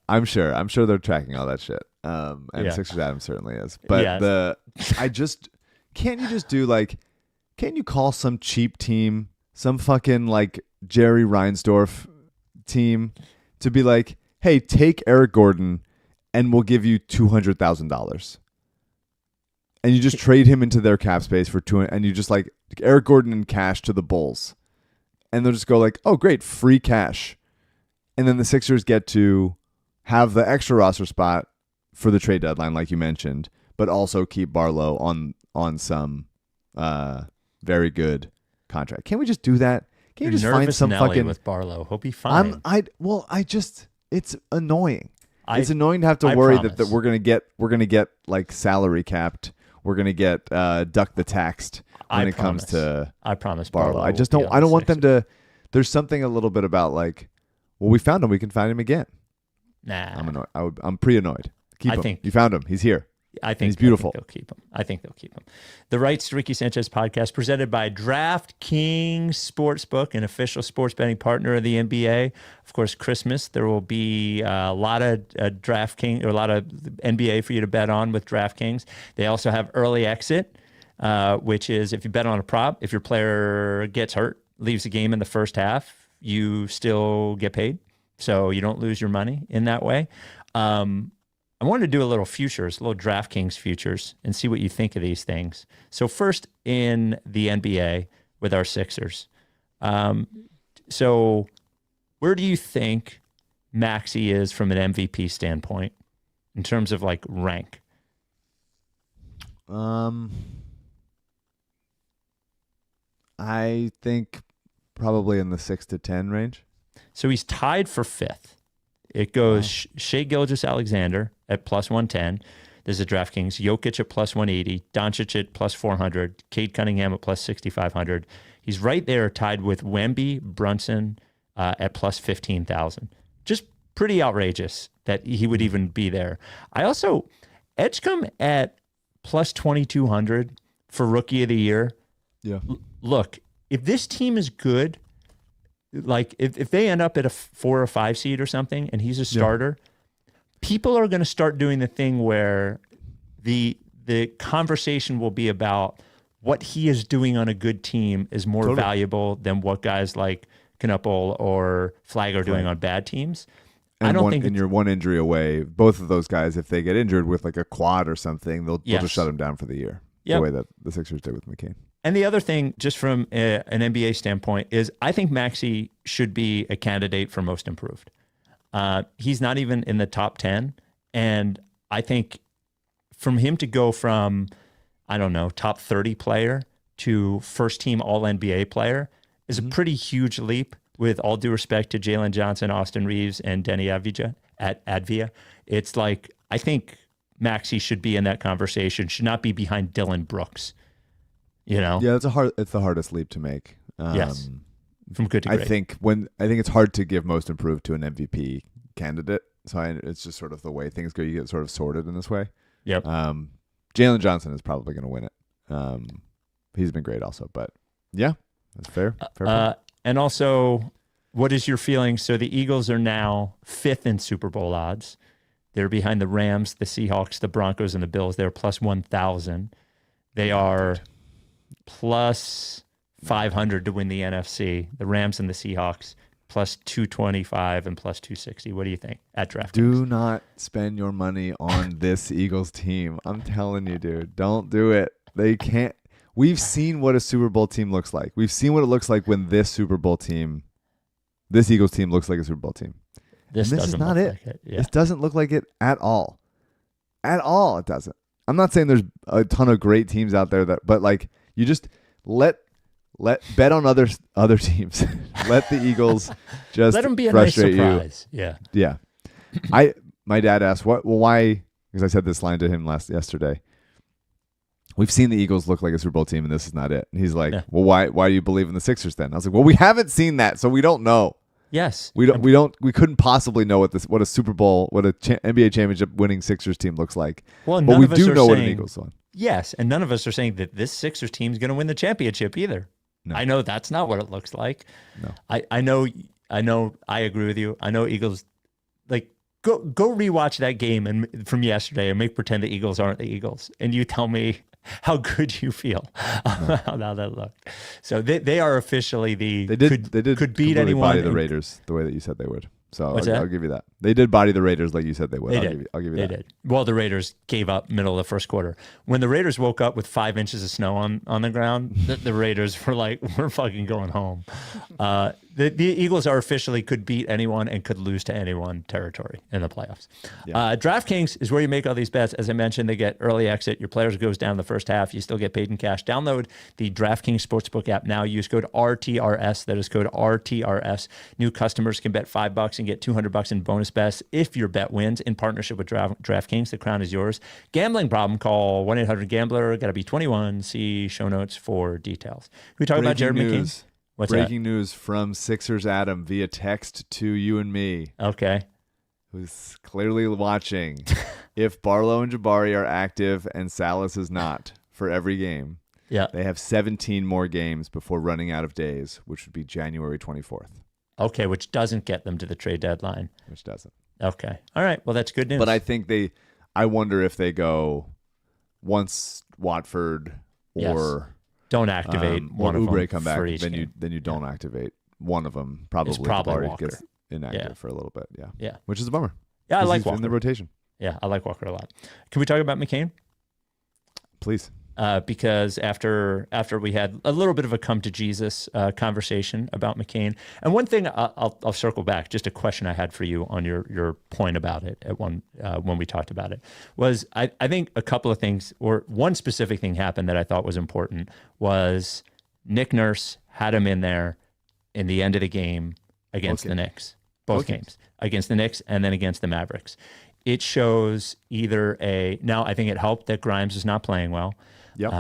I'm sure they're tracking all that shit. And Sixers Adam certainly is. But can't you just do like, can't you call some cheap team, some fucking like Jerry Reinsdorf team to be like, hey, take Eric Gordon and we'll give you $200,000. And you just trade him into their cap space for and you just like Eric Gordon in cash to the Bulls. And they'll just go like, oh, great, free cash. And then the Sixers get to have the extra roster spot for the trade deadline, like you mentioned, but also keep Barlow on some very good contract. Can't we just do that? Can you just find some fucking with Barlow? Hope he fine. It's annoying. It's annoying to have to worry that we're gonna get like salary capped. We're gonna get duck the taxed when it comes to Barlow. I just don't. I don't want them to. There's something a little bit about like, well, we found him. We can find him again. Nah, I'm annoyed. I'm pretty annoyed. Keep him. You found him. He's here. I think he's beautiful. I think they'll keep him. The Rights to Ricky Sanchez podcast presented by DraftKings Sportsbook, an official sports betting partner of the NBA. Of course, Christmas, there will be a lot of DraftKings or a lot of NBA for you to bet on with DraftKings. They also have early exit, which is if you bet on a prop, if your player gets hurt, leaves the game in the first half, you still get paid. So you don't lose your money in that way. I wanted to do a little DraftKings futures, and see what you think of these things. So first in the NBA with our Sixers. So where do you think Maxey is from an MVP standpoint in terms of like rank? I think probably in the 6 to 10 range. So he's tied for 5th. It goes Shai Gilgeous-Alexander at plus 110. There's a DraftKings. Jokic at plus 180. Doncic at plus 400. Cade Cunningham at plus 6,500. He's right there tied with Wemby, Brunson at plus 15,000. Just pretty outrageous that he would even be there. I also, Edgecombe at plus 2,200 for Rookie of the Year. Yeah. Look, if this team is good, like if they end up at a 4 or 5 seed or something and he's a starter, people are going to start doing the thing where the conversation will be about what he is doing on a good team is more valuable than what guys like Knuppel or Flag are doing on bad teams. And I don't think you're one injury away. Both of those guys, if they get injured with like a quad or something, they'll just shut him down for the year. Yep. The way that the Sixers did with McCain. And the other thing, just from an NBA standpoint, is I think Maxey should be a candidate for most improved. He's not even in the top 10. And I think from him to go from, I don't know, top 30 player to first team all NBA player is a pretty huge leap, with all due respect to Jalen Johnson, Austin Reeves, and Denny Advia. It's like, I think Maxey should be in that conversation, should not be behind Dylan Brooks. You know? Yeah, it's the hardest leap to make. Yes. From good to great. I think it's hard to give most improved to an MVP candidate. So it's just sort of the way things go. You get sort of sorted in this way. Yep. Jalen Johnson is probably going to win it. He's been great also, but yeah, That's fair. Fair point. And also, what is your feeling? So the Eagles are now 5th in Super Bowl odds. They're behind the Rams, the Seahawks, the Broncos, and the Bills. They're plus 1,000. They are plus 500 to win the NFC. The Rams and the Seahawks plus 225 and plus 260. What do you think at DraftKings? Do not spend your money on this Eagles team. I'm telling you, dude. Don't do it. They can't. We've seen what a Super Bowl team looks like. We've seen what it looks like when this Eagles team looks like a Super Bowl team. This is not it. Like it. Yeah. This doesn't look like it at all. At all, it doesn't. I'm not saying there's a ton of great teams out there but like you just let bet on other teams. Let the Eagles just let them be a nice frustrate surprise. you. Yeah. My dad asked why, because I said this line to him yesterday. We've seen the Eagles look like a Super Bowl team, and this is not it. And he's like, well, why do you believe in the Sixers then? I was like, well, we haven't seen that, so we don't know. Yes. We couldn't possibly know what a Super Bowl, what a NBA championship winning Sixers team looks like. Well, but we do know what an Eagles one. Yes, and none of us are saying that this Sixers team is going to win the championship either. No. I know that's not what it looks like. No. I know I agree with you. I know Eagles, like, go rewatch that game from yesterday and make pretend the Eagles aren't the Eagles, and you tell me how good you feel about how that looked. So they are officially they did could beat anyone. Body the Raiders the way that you said they would. So I'll give you that. They did body the Raiders like you said they would. I'll give you that. They did. Well, the Raiders gave up middle of the first quarter. When the Raiders woke up with 5 inches of snow on the ground, the Raiders were like, we're fucking going home. The Eagles are officially could beat anyone and could lose to anyone territory in the playoffs. Yeah. DraftKings is where you make all these bets. As I mentioned, they get early exit. Your players goes down the first half. You still get paid in cash. Download the DraftKings Sportsbook app now. Use code RTRS. That is code RTRS. New customers can bet $5 and get $200 in bonus bets if your bet wins in partnership with DraftKings. The crown is yours. Gambling problem? Call 1-800-GAMBLER. Got to be 21. See show notes for details. We talk about Jared McCain. What's Breaking news from Sixers Adam via text to you and me. Okay. Who's clearly watching. If Barlow and Jabari are active and Salas is not for every game, they have 17 more games before running out of days, which would be January 24th. Okay, which doesn't get them to the trade deadline. Which doesn't. Okay. All right. Well, that's good news. But I think I wonder if they go once Watford or don't activate one of them come back, for each then game. you don't activate one of them. Probably Walker. Gets inactive for a little bit. Yeah. Which is a bummer. Yeah, I like he's Walker in the rotation. Yeah, I like Walker a lot. Can we talk about McCain? Please. Because after we had a little bit of a come to Jesus conversation about McCain, and one thing I'll circle back, just a question I had for you on your point about it at when we talked about it was I think a couple of things, or one specific thing happened that I thought was important was Nick Nurse had him in there in the end of the game against the Knicks, both games against the Knicks and then against the Mavericks. It shows now I think it helped that Grimes is not playing well. Yep.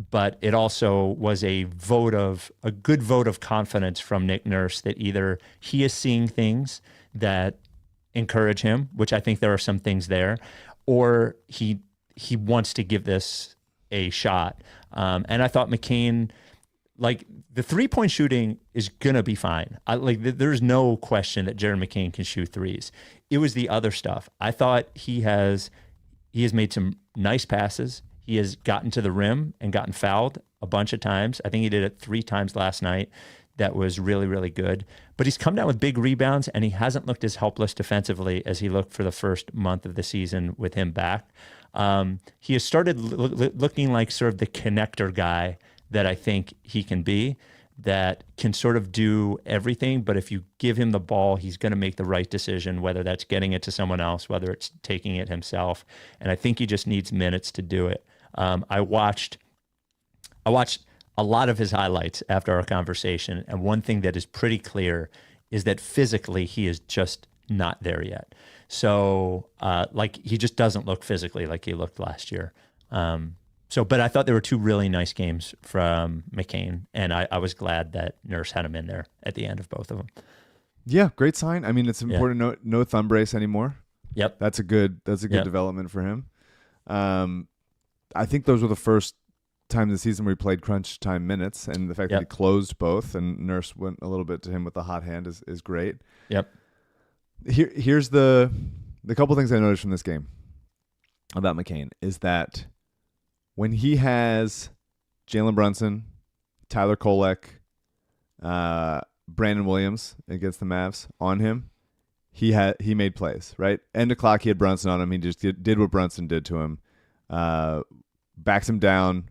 But it also was a good vote of confidence from Nick Nurse that either he is seeing things that encourage him, which I think there are some things there, or he wants to give this a shot. And I thought McCain, like the 3-point shooting is gonna be fine. There's no question that Jared McCain can shoot threes. It was the other stuff. I thought he has made some nice passes. He has gotten to the rim and gotten fouled a bunch of times. I think he did it 3 times last night. That was really, really good. But he's come down with big rebounds, and he hasn't looked as helpless defensively as he looked for the first month of the season with him back. He has started looking like sort of the connector guy that I think he can be, that can sort of do everything, but if you give him the ball, he's going to make the right decision, whether that's getting it to someone else, whether it's taking it himself. And I think he just needs minutes to do it. I watched a lot of his highlights after our conversation, and one thing that is pretty clear is that physically he is just not there yet. So he just doesn't look physically like he looked last year. But I thought there were 2 really nice games from McCain, and I was glad that Nurse had him in there at the end of both of them. Yeah, great sign. I mean, it's important. No thumb brace anymore. Yep, that's a good development for him. I think those were the first time of the season where he played crunch time minutes, and the fact that he closed both, and Nurse went a little bit to him with the hot hand is great. Yep. Here's the couple things I noticed from this game about McCain is that when he has Jalen Brunson, Tyler Kolek, Brandon Williams against the Mavs on him, he made plays, right? End of clock, he had Brunson on him. He just did what Brunson did to him. Backs him down,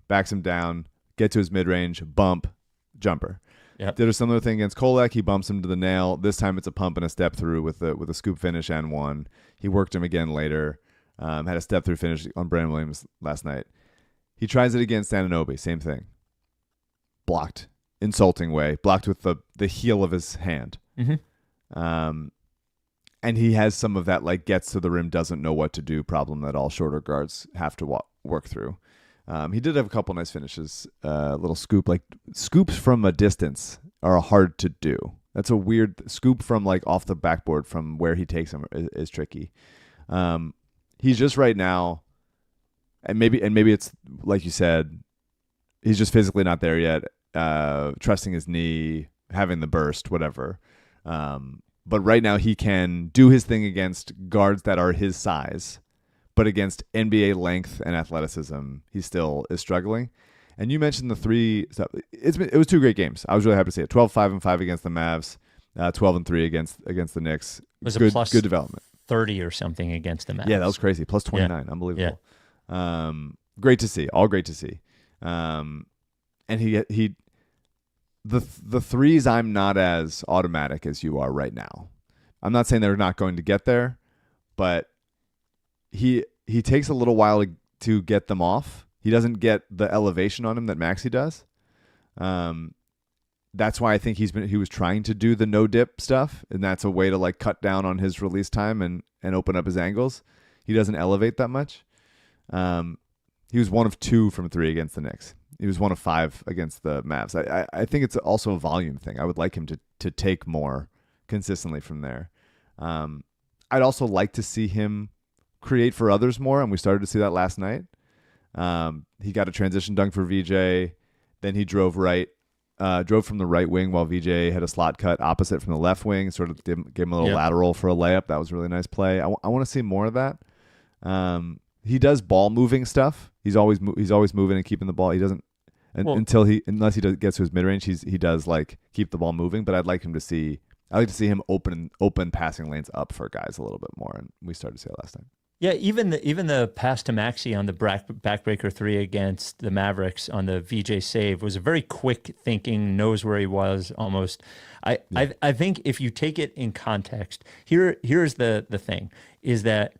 get to his mid-range, bump, jumper. Yep. Did a similar thing against Kolek. He bumps him to the nail. This time it's a pump and a step through with a scoop finish and one. He worked him again later. Had a step through finish on Brandon Williams last night. He tries it against Anunoby, same thing. Blocked, insulting way. Blocked with the heel of his hand. Mm-hmm. And he has some of that like gets to the rim, doesn't know what to do problem that all shorter guards have to work through. He did have a couple nice finishes. Little scoop, like scoops from a distance are hard to do. That's a weird scoop from like off the backboard from where he takes them is tricky. He's just right now, and maybe it's like you said, he's just physically not there yet. Trusting his knee, having the burst, whatever. But right now he can do his thing against guards that are his size, but against NBA length and athleticism, he still is struggling. And you mentioned the three stuff. It was two great games. I was really happy to see it. 12-5-5 against the Mavs, 12-3 against the Knicks. It was good development. 30 or something against the Mavs. Yeah, that was crazy. Plus 29, unbelievable. Yeah. Great to see. All great to see. And the threes, I'm not as automatic as you are right now. I'm not saying they're not going to get there, but he takes a little while to get them off. He doesn't get the elevation on him that Maxey does. That's why I think he was trying to do the no dip stuff, and that's a way to like cut down on his release time and open up his angles. He doesn't elevate that much. He was 1 of 2 from 3 against the Knicks. He was 1 of 5 against the Mavs. I think it's also a volume thing. I would like him to take more consistently from there. I'd also like to see him create for others more, and we started to see that last night. He got a transition dunk for VJ. Then he drove from the right wing while VJ had a slot cut opposite from the left wing. Sort of gave him a little lateral for a layup. That was a really nice play. I want to see more of that. He does ball moving stuff. He's always moving and keeping the ball. He doesn't unless he gets to his mid range. He does like keep the ball moving. But I'd like to see him open passing lanes up for guys a little bit more. And we started to see that last time. Yeah, even the pass to Maxey on the backbreaker 3 against the Mavericks on the VJ save was a very quick thinking, knows where he was almost. I think if you take it in context, here's the thing, is that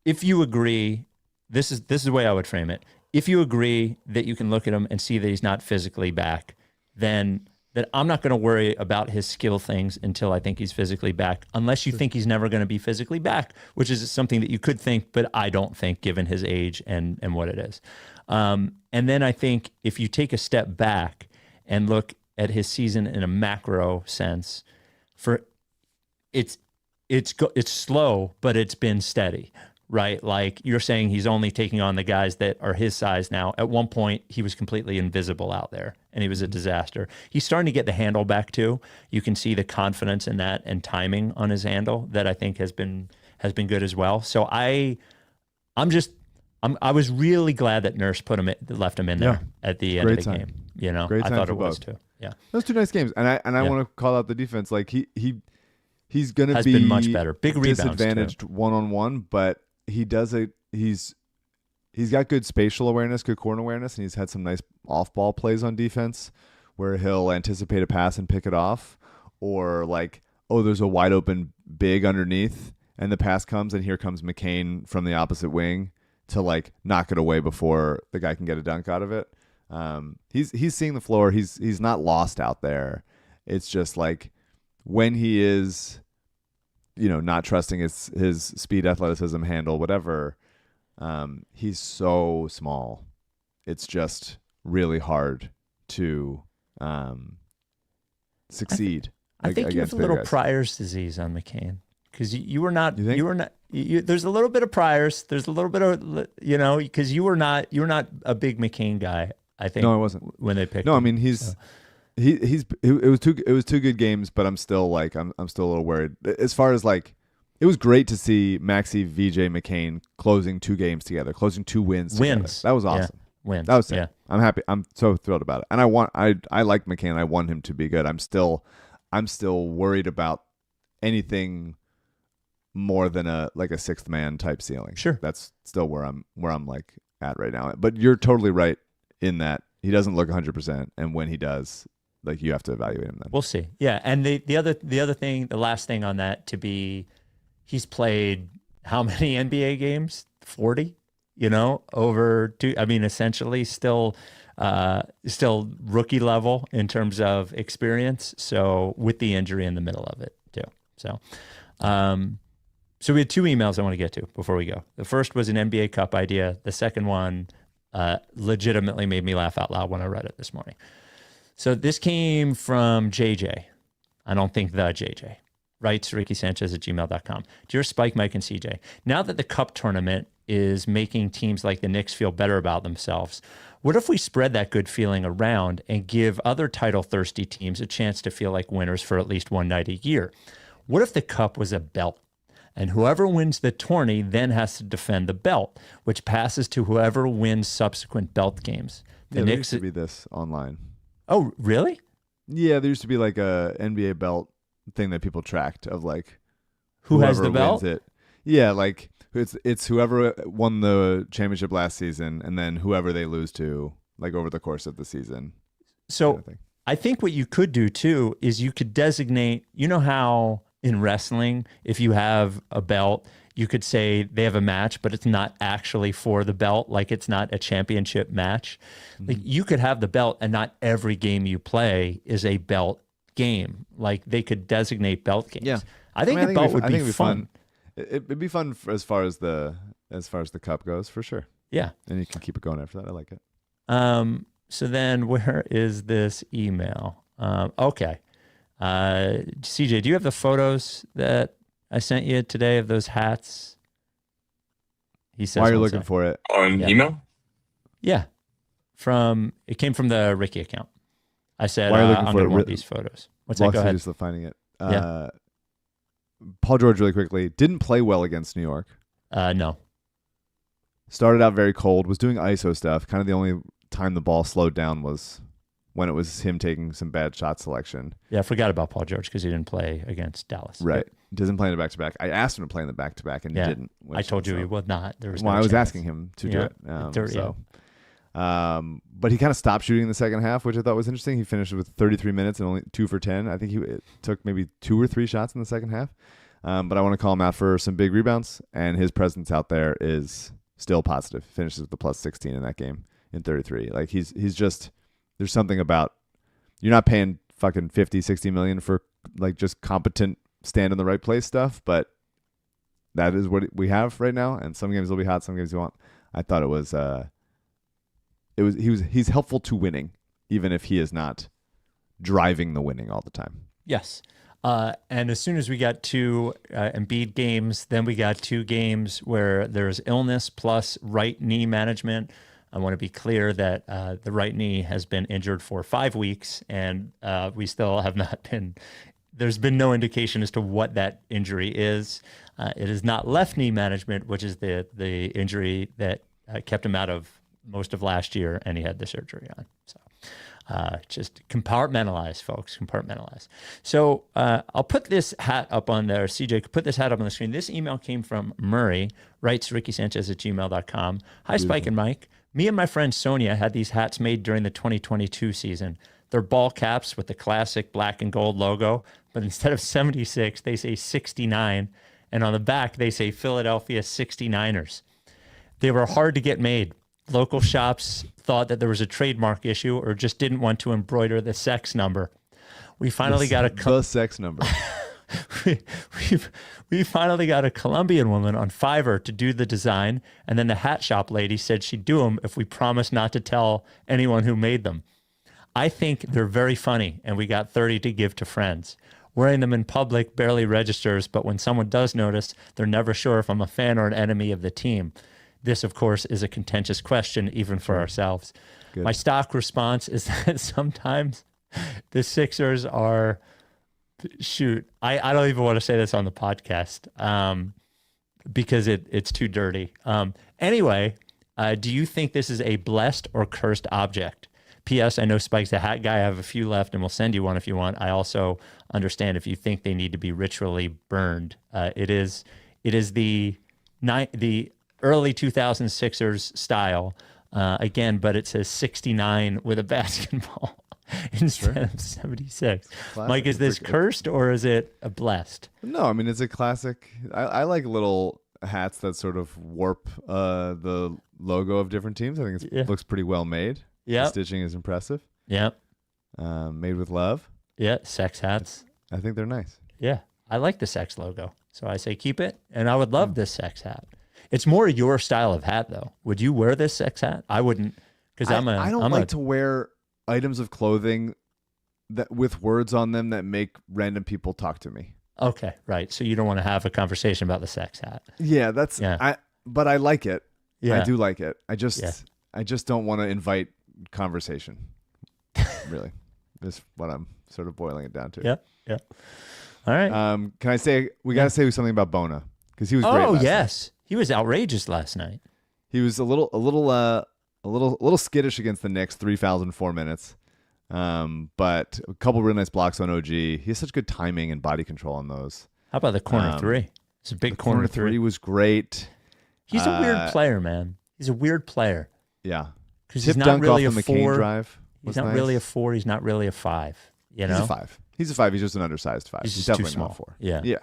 if you agree, this is the way I would frame it. If you agree that you can look at him and see that he's not physically back, then I'm not going to worry about his skill things until I think he's physically back, unless you think he's never going to be physically back, which is something that you could think, but I don't think given his age and what it is. And then I think if you take a step back and look at his season in a macro sense, it's slow, but it's been steady. Right? Like you're saying he's only taking on the guys that are his size now. At one point, he was completely invisible out there and he was a disaster. He's starting to get the handle back too. You can see the confidence in that and timing on his handle that I think has been good as well. So I was really glad that Nurse left him in there at the end of the game. You know, I thought it was too. Yeah. Those 2 nice games. And I want to call out the defense. Like he's going to be been much better. Big rebounds disadvantaged one-on-one, but he's got good spatial awareness, good corner awareness, and he's had some nice off-ball plays on defense where he'll anticipate a pass and pick it off, or like, oh, there's a wide open big underneath, and the pass comes, and here comes McCain from the opposite wing to like knock it away before the guy can get a dunk out of it. He's seeing the floor. He's not lost out there. It's just like when he is, not trusting his speed, athleticism, handle, whatever. He's so small. It's just really hard to succeed. I think you have a little Pryor's disease on McCain, because you were not. There's a little bit of Pryor's. There's a little bit of because you were not a big McCain guy. I think No, it wasn't. when they picked No, I him. mean it was two good games, but I'm still like I'm still a little worried. As far as like, it was great to see Maxey, VJ, McCain closing 2 games together, closing 2 wins together. That was awesome. Yeah. Wins. That was sick. Yeah. I'm happy. I'm so thrilled about it. And I like McCain. I want him to be good. I'm still worried about anything more than a 6th man type ceiling. Sure. That's still where I'm like at right now. But you're totally right in that he doesn't look 100%, and when he does, like, you have to evaluate him then. We'll see. Yeah, and the other thing, the last thing on that to be, he's played how many NBA games? 40. Over 2. I mean, essentially still rookie level in terms of experience. So with the injury in the middle of it too. So, so we had 2 emails I want to get to before we go. The first was an NBA Cup idea. The second one legitimately made me laugh out loud when I read it this morning. So this came from JJ. I don't think the JJ. Writes RickySanchez@gmail.com. Dear Spike, Mike, and CJ, now that the Cup tournament is making teams like the Knicks feel better about themselves, what if we spread that good feeling around and give other title-thirsty teams a chance to feel like winners for at least one night a year? What if the Cup was a belt, and whoever wins the tourney then has to defend the belt, which passes to whoever wins subsequent belt games? There used to be this online. Oh, really? Yeah, there used to be like a NBA belt thing that people tracked of like who has the wins belt. It. Yeah, like it's whoever won the championship last season, and then whoever they lose to, like, over the course of the season. So kind of thing. I think what you could do too is you could designate. You know how in wrestling, if you have a belt, you could say they have a match, but it's not actually for the belt. Like, it's not a championship match. Like, you could have the belt and not every game you play is a belt game. Like, they could designate belt games. Yeah. I think the belt would be fun. It'd be fun as far as the cup goes, for sure. Yeah. And you can keep it going after that. I like it. So then where is this email? Okay. CJ, do you have the photos that I sent you today of those hats? He says. Why are you looking for it? On email? Yeah. It came from the Ricky account. I said, Why are you looking I'm for going to it? want these photos. What's that? Go ahead. Just finding it. Yeah. Paul George, really quickly, didn't play well against New York. No. Started out very cold, was doing ISO stuff. Kind of the only time the ball slowed down was when it was him taking some bad shot selection. Yeah, I forgot about Paul George because he didn't play against Dallas. Right. Doesn't play in the back-to-back. I asked him to play in the back-to-back, and he didn't. I told you he would not. There was well, no I was chance. asking him to do it. Yeah. But he kind of stopped shooting in the second half, which I thought was interesting. He finished with 33 minutes and only 2 for 10. I think it took maybe 2 or 3 shots in the second half. But I want to call him out for some big rebounds, and his presence out there is still positive. Finishes with the plus 16 in that game in 33. Like, he's just, there's something about, you're not paying fucking 50, 60 million for like just competent stand in the right place stuff, but that is what we have right now. And some games will be hot, some games you want. I thought he's helpful to winning, even if he is not driving the winning all the time. Yes. And as soon as we got 2 Embiid games, then we got 2 games where there's illness plus right knee management. I want to be clear that the right knee has been injured for 5 weeks, and we still have not been, there's been no indication as to what that injury is. It is not left knee management, which is the injury that kept him out of most of last year, and he had the surgery on. So just compartmentalize, folks, compartmentalize. So I'll put this hat up on there. CJ, put this hat up on the screen. This email came from Murray, writes RickySanchez@gmail.com. Hi, Spike and Mike. Me and my friend Sonia had these hats made during the 2022 season. They're ball caps with the classic black and gold logo, but instead of 76, they say 69, and on the back, they say Philadelphia 69ers. They were hard to get made. Local shops thought that there was a trademark issue or just didn't want to embroider the sex number. We finally got the sex number. we finally got a Colombian woman on Fiverr to do the design, and then the hat shop lady said she'd do them if we promised not to tell anyone who made them. I think they're very funny, and we got 30 to give to friends. Wearing them in public barely registers, but when someone does notice, they're never sure if I'm a fan or an enemy of the team. This, of course, is a contentious question, even for ourselves. Good. My stock response is that sometimes the Sixers are, I don't even want to say this on the podcast because it's too dirty. Anyway, do you think this is a blessed or cursed object? P.S. I know Spike's a hat guy. I have a few left, and we'll send you one if you want. I also understand if you think they need to be ritually burned. It is the early 2000s Sixers style again, but it says 69 with a basketball instead of 76. Classic. Mike, is this cursed or is it a blessed? No, I mean it's a classic. I like little hats that sort of warp the logo of different teams. I think it looks pretty well made. Yeah, the stitching is impressive. Yep. Made with love. Yeah, sex hats. I think they're nice. Yeah, I like the sex logo, so I say keep it. And I would love this sex hat. It's more your style of hat, though. Would you wear this sex hat? I wouldn't, because I don't like to wear items of clothing that with words on them that make random people talk to me. Okay, right. So you don't want to have a conversation about the sex hat. Yeah, but I like it. Yeah, I do like it. I just don't want to invite conversation. Really, is what I'm sort of boiling it down to. Yeah. All right. Can I say we got to say something about Bona because he was great. Oh last yes, he was outrageous last night. He was a little skittish against the Knicks. 3 fouls in 4 minutes. But a couple really nice blocks on OG. He has such good timing and body control on those. How about the corner three? It's a big corner three. Was great. He's a weird player, man. He's a weird player. Yeah. Because he's not really a 4. Drive he's not really a 4. He's not really a 5. You know? He's a 5. He's a 5. He's just an undersized 5. He's definitely too small. not a 4.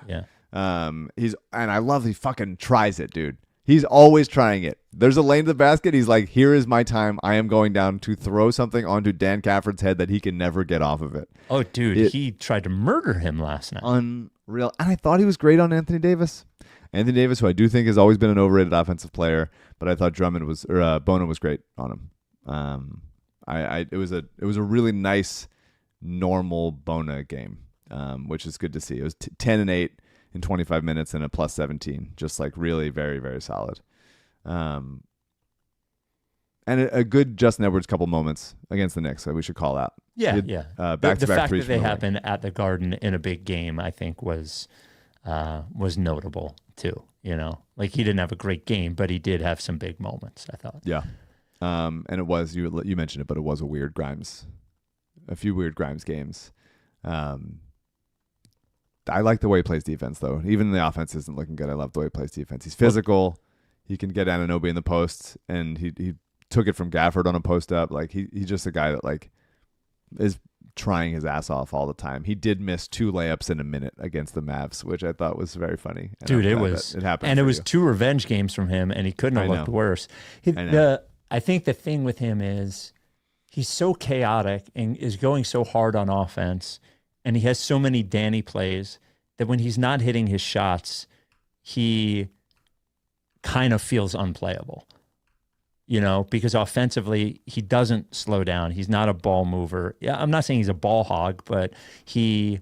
Yeah. And I love he fucking tries it, dude. He's always trying it. There's a lane to the basket. He's like, here is my time. I am going down to throw something onto Dan Cafford's head that he can never get off of it. Oh, dude, he tried to murder him last night. Unreal. And I thought he was great on Anthony Davis. Anthony Davis, who I do think has always been an overrated offensive player, but I thought Bona was great on him. It was a really nice, normal Bona game, which is good to see. It was 10 and 8 in 25 minutes and a plus 17, just like really very, very solid. And a good Justin Edwards couple moments against the Knicks that we should call out. Yeah. Back-to-back the fact threes that they happened at the Garden in a big game, I think, was notable too. You know, like he didn't have a great game, but he did have some big moments, I thought. Yeah. And it was, you mentioned it, but it was a few weird Grimes games. I like the way he plays defense, though. Even the offense isn't looking good. I love the way he plays defense. He's physical. He can get Anunoby in the post, and he took it from Gafford on a post up. Like he's just a guy that like is trying his ass off all the time. He did miss 2 layups in a minute against the Mavs, which I thought was very funny. And dude, it happened, and it was 2 revenge games from him, and he couldn't have looked worse. I think the thing with him is he's so chaotic and is going so hard on offense. And he has so many Danny plays that when he's not hitting his shots, he kind of feels unplayable, you know, because offensively, he doesn't slow down. He's not a ball mover. Yeah, I'm not saying he's a ball hog, but he's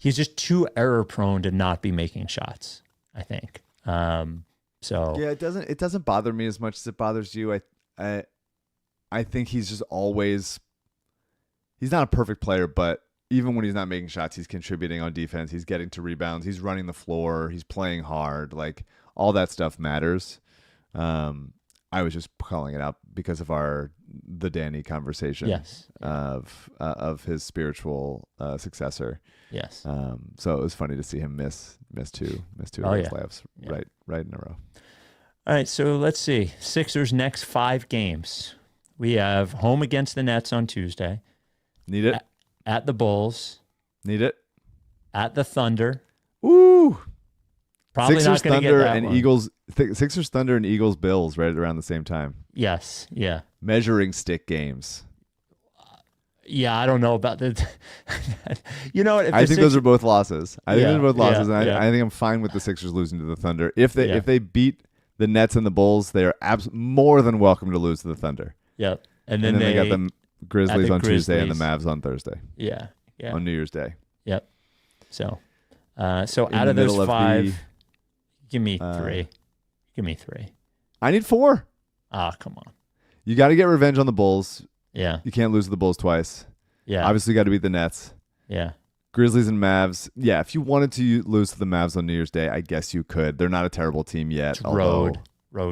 just too error prone to not be making shots, I think. So yeah, it doesn't bother me as much as it bothers you. I think he's just always, he's not a perfect player, but even when he's not making shots, he's contributing on defense. He's getting to rebounds. He's running the floor. He's playing hard. Like all that stuff matters. I was just calling it out because of the Danny conversation. Yes. Of his spiritual successor. Yes. So it was funny to see him miss two playoffs right in a row. All right, so let's see. Sixers next 5 games. We have home against the Nets on Tuesday. Need it. At the Bulls. Need it. At the Thunder. Woo! Probably Sixers, not going to get Thunder, that and one. Eagles. Sixers, Thunder, and Eagles, Bills right around the same time. Yes, yeah. Measuring stick games. Yeah, I don't know about that. You know what? I think those are both losses. I think and yeah. I think I'm fine with the Sixers losing to the Thunder. If they beat the Nets and the Bulls, they are more than welcome to lose to the Thunder. Yep. And then they got the Grizzlies on Tuesday and the Mavs on Thursday. Yeah. On New Year's Day. Yep. So out of those 5, give me 3. Give me 3. I need 4. Ah, come on. You got to get revenge on the Bulls. Yeah. You can't lose to the Bulls twice. Yeah. Obviously, got to beat the Nets. Yeah. Grizzlies and Mavs. Yeah, if you wanted to lose to the Mavs on New Year's Day, I guess you could. They're not a terrible team yet. It's road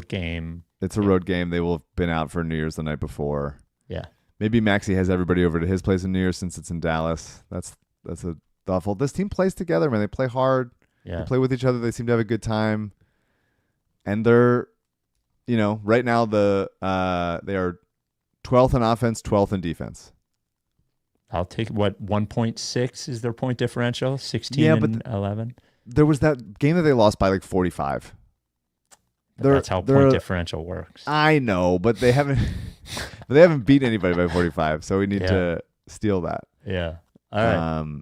game. It's a road game. They will have been out for New Year's the night before. Yeah. Maybe Maxey has everybody over to his place in New Year's since it's in Dallas. That's a thoughtful. This team plays together, man. They play hard. Yeah. They play with each other. They seem to have a good time. And they're, right now they are 12th in offense, 12th in defense. I'll take 1.6 is their point differential, 16 and 11. There was that game that they lost by like 45. That's how point differential works. I know, but they haven't beaten anybody by 45, so we need to steal that. Yeah. All right.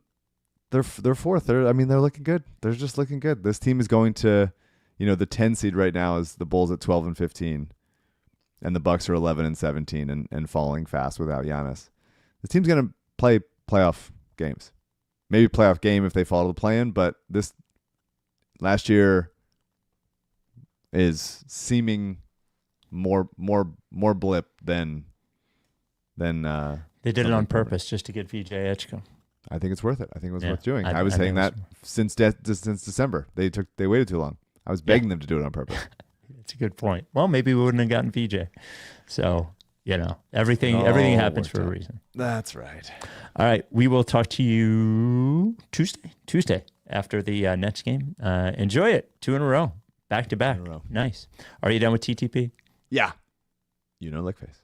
They're 4th. They're looking good. They're just looking good. This team is going to, the 10 seed right now is the Bulls at 12 and 15, and the Bucks are 11 and 17 and falling fast without Giannis. This team's going to play playoff games. Maybe playoff game if they fall to the play-in, but this last year is seeming more blip than they did it on purpose just to get VJ Edgecombe. I think it's worth it. I think it was worth doing. I was saying that since December. They waited too long. I was begging them to do it on purpose. It's a good point. Well, maybe we wouldn't have gotten VJ. So, everything happens for a reason. That's right. All right. We will talk to you Tuesday after the Nets game. Enjoy it. 2 in a row. Back to back. Nice. Are you done with TTP? Yeah. Lick face.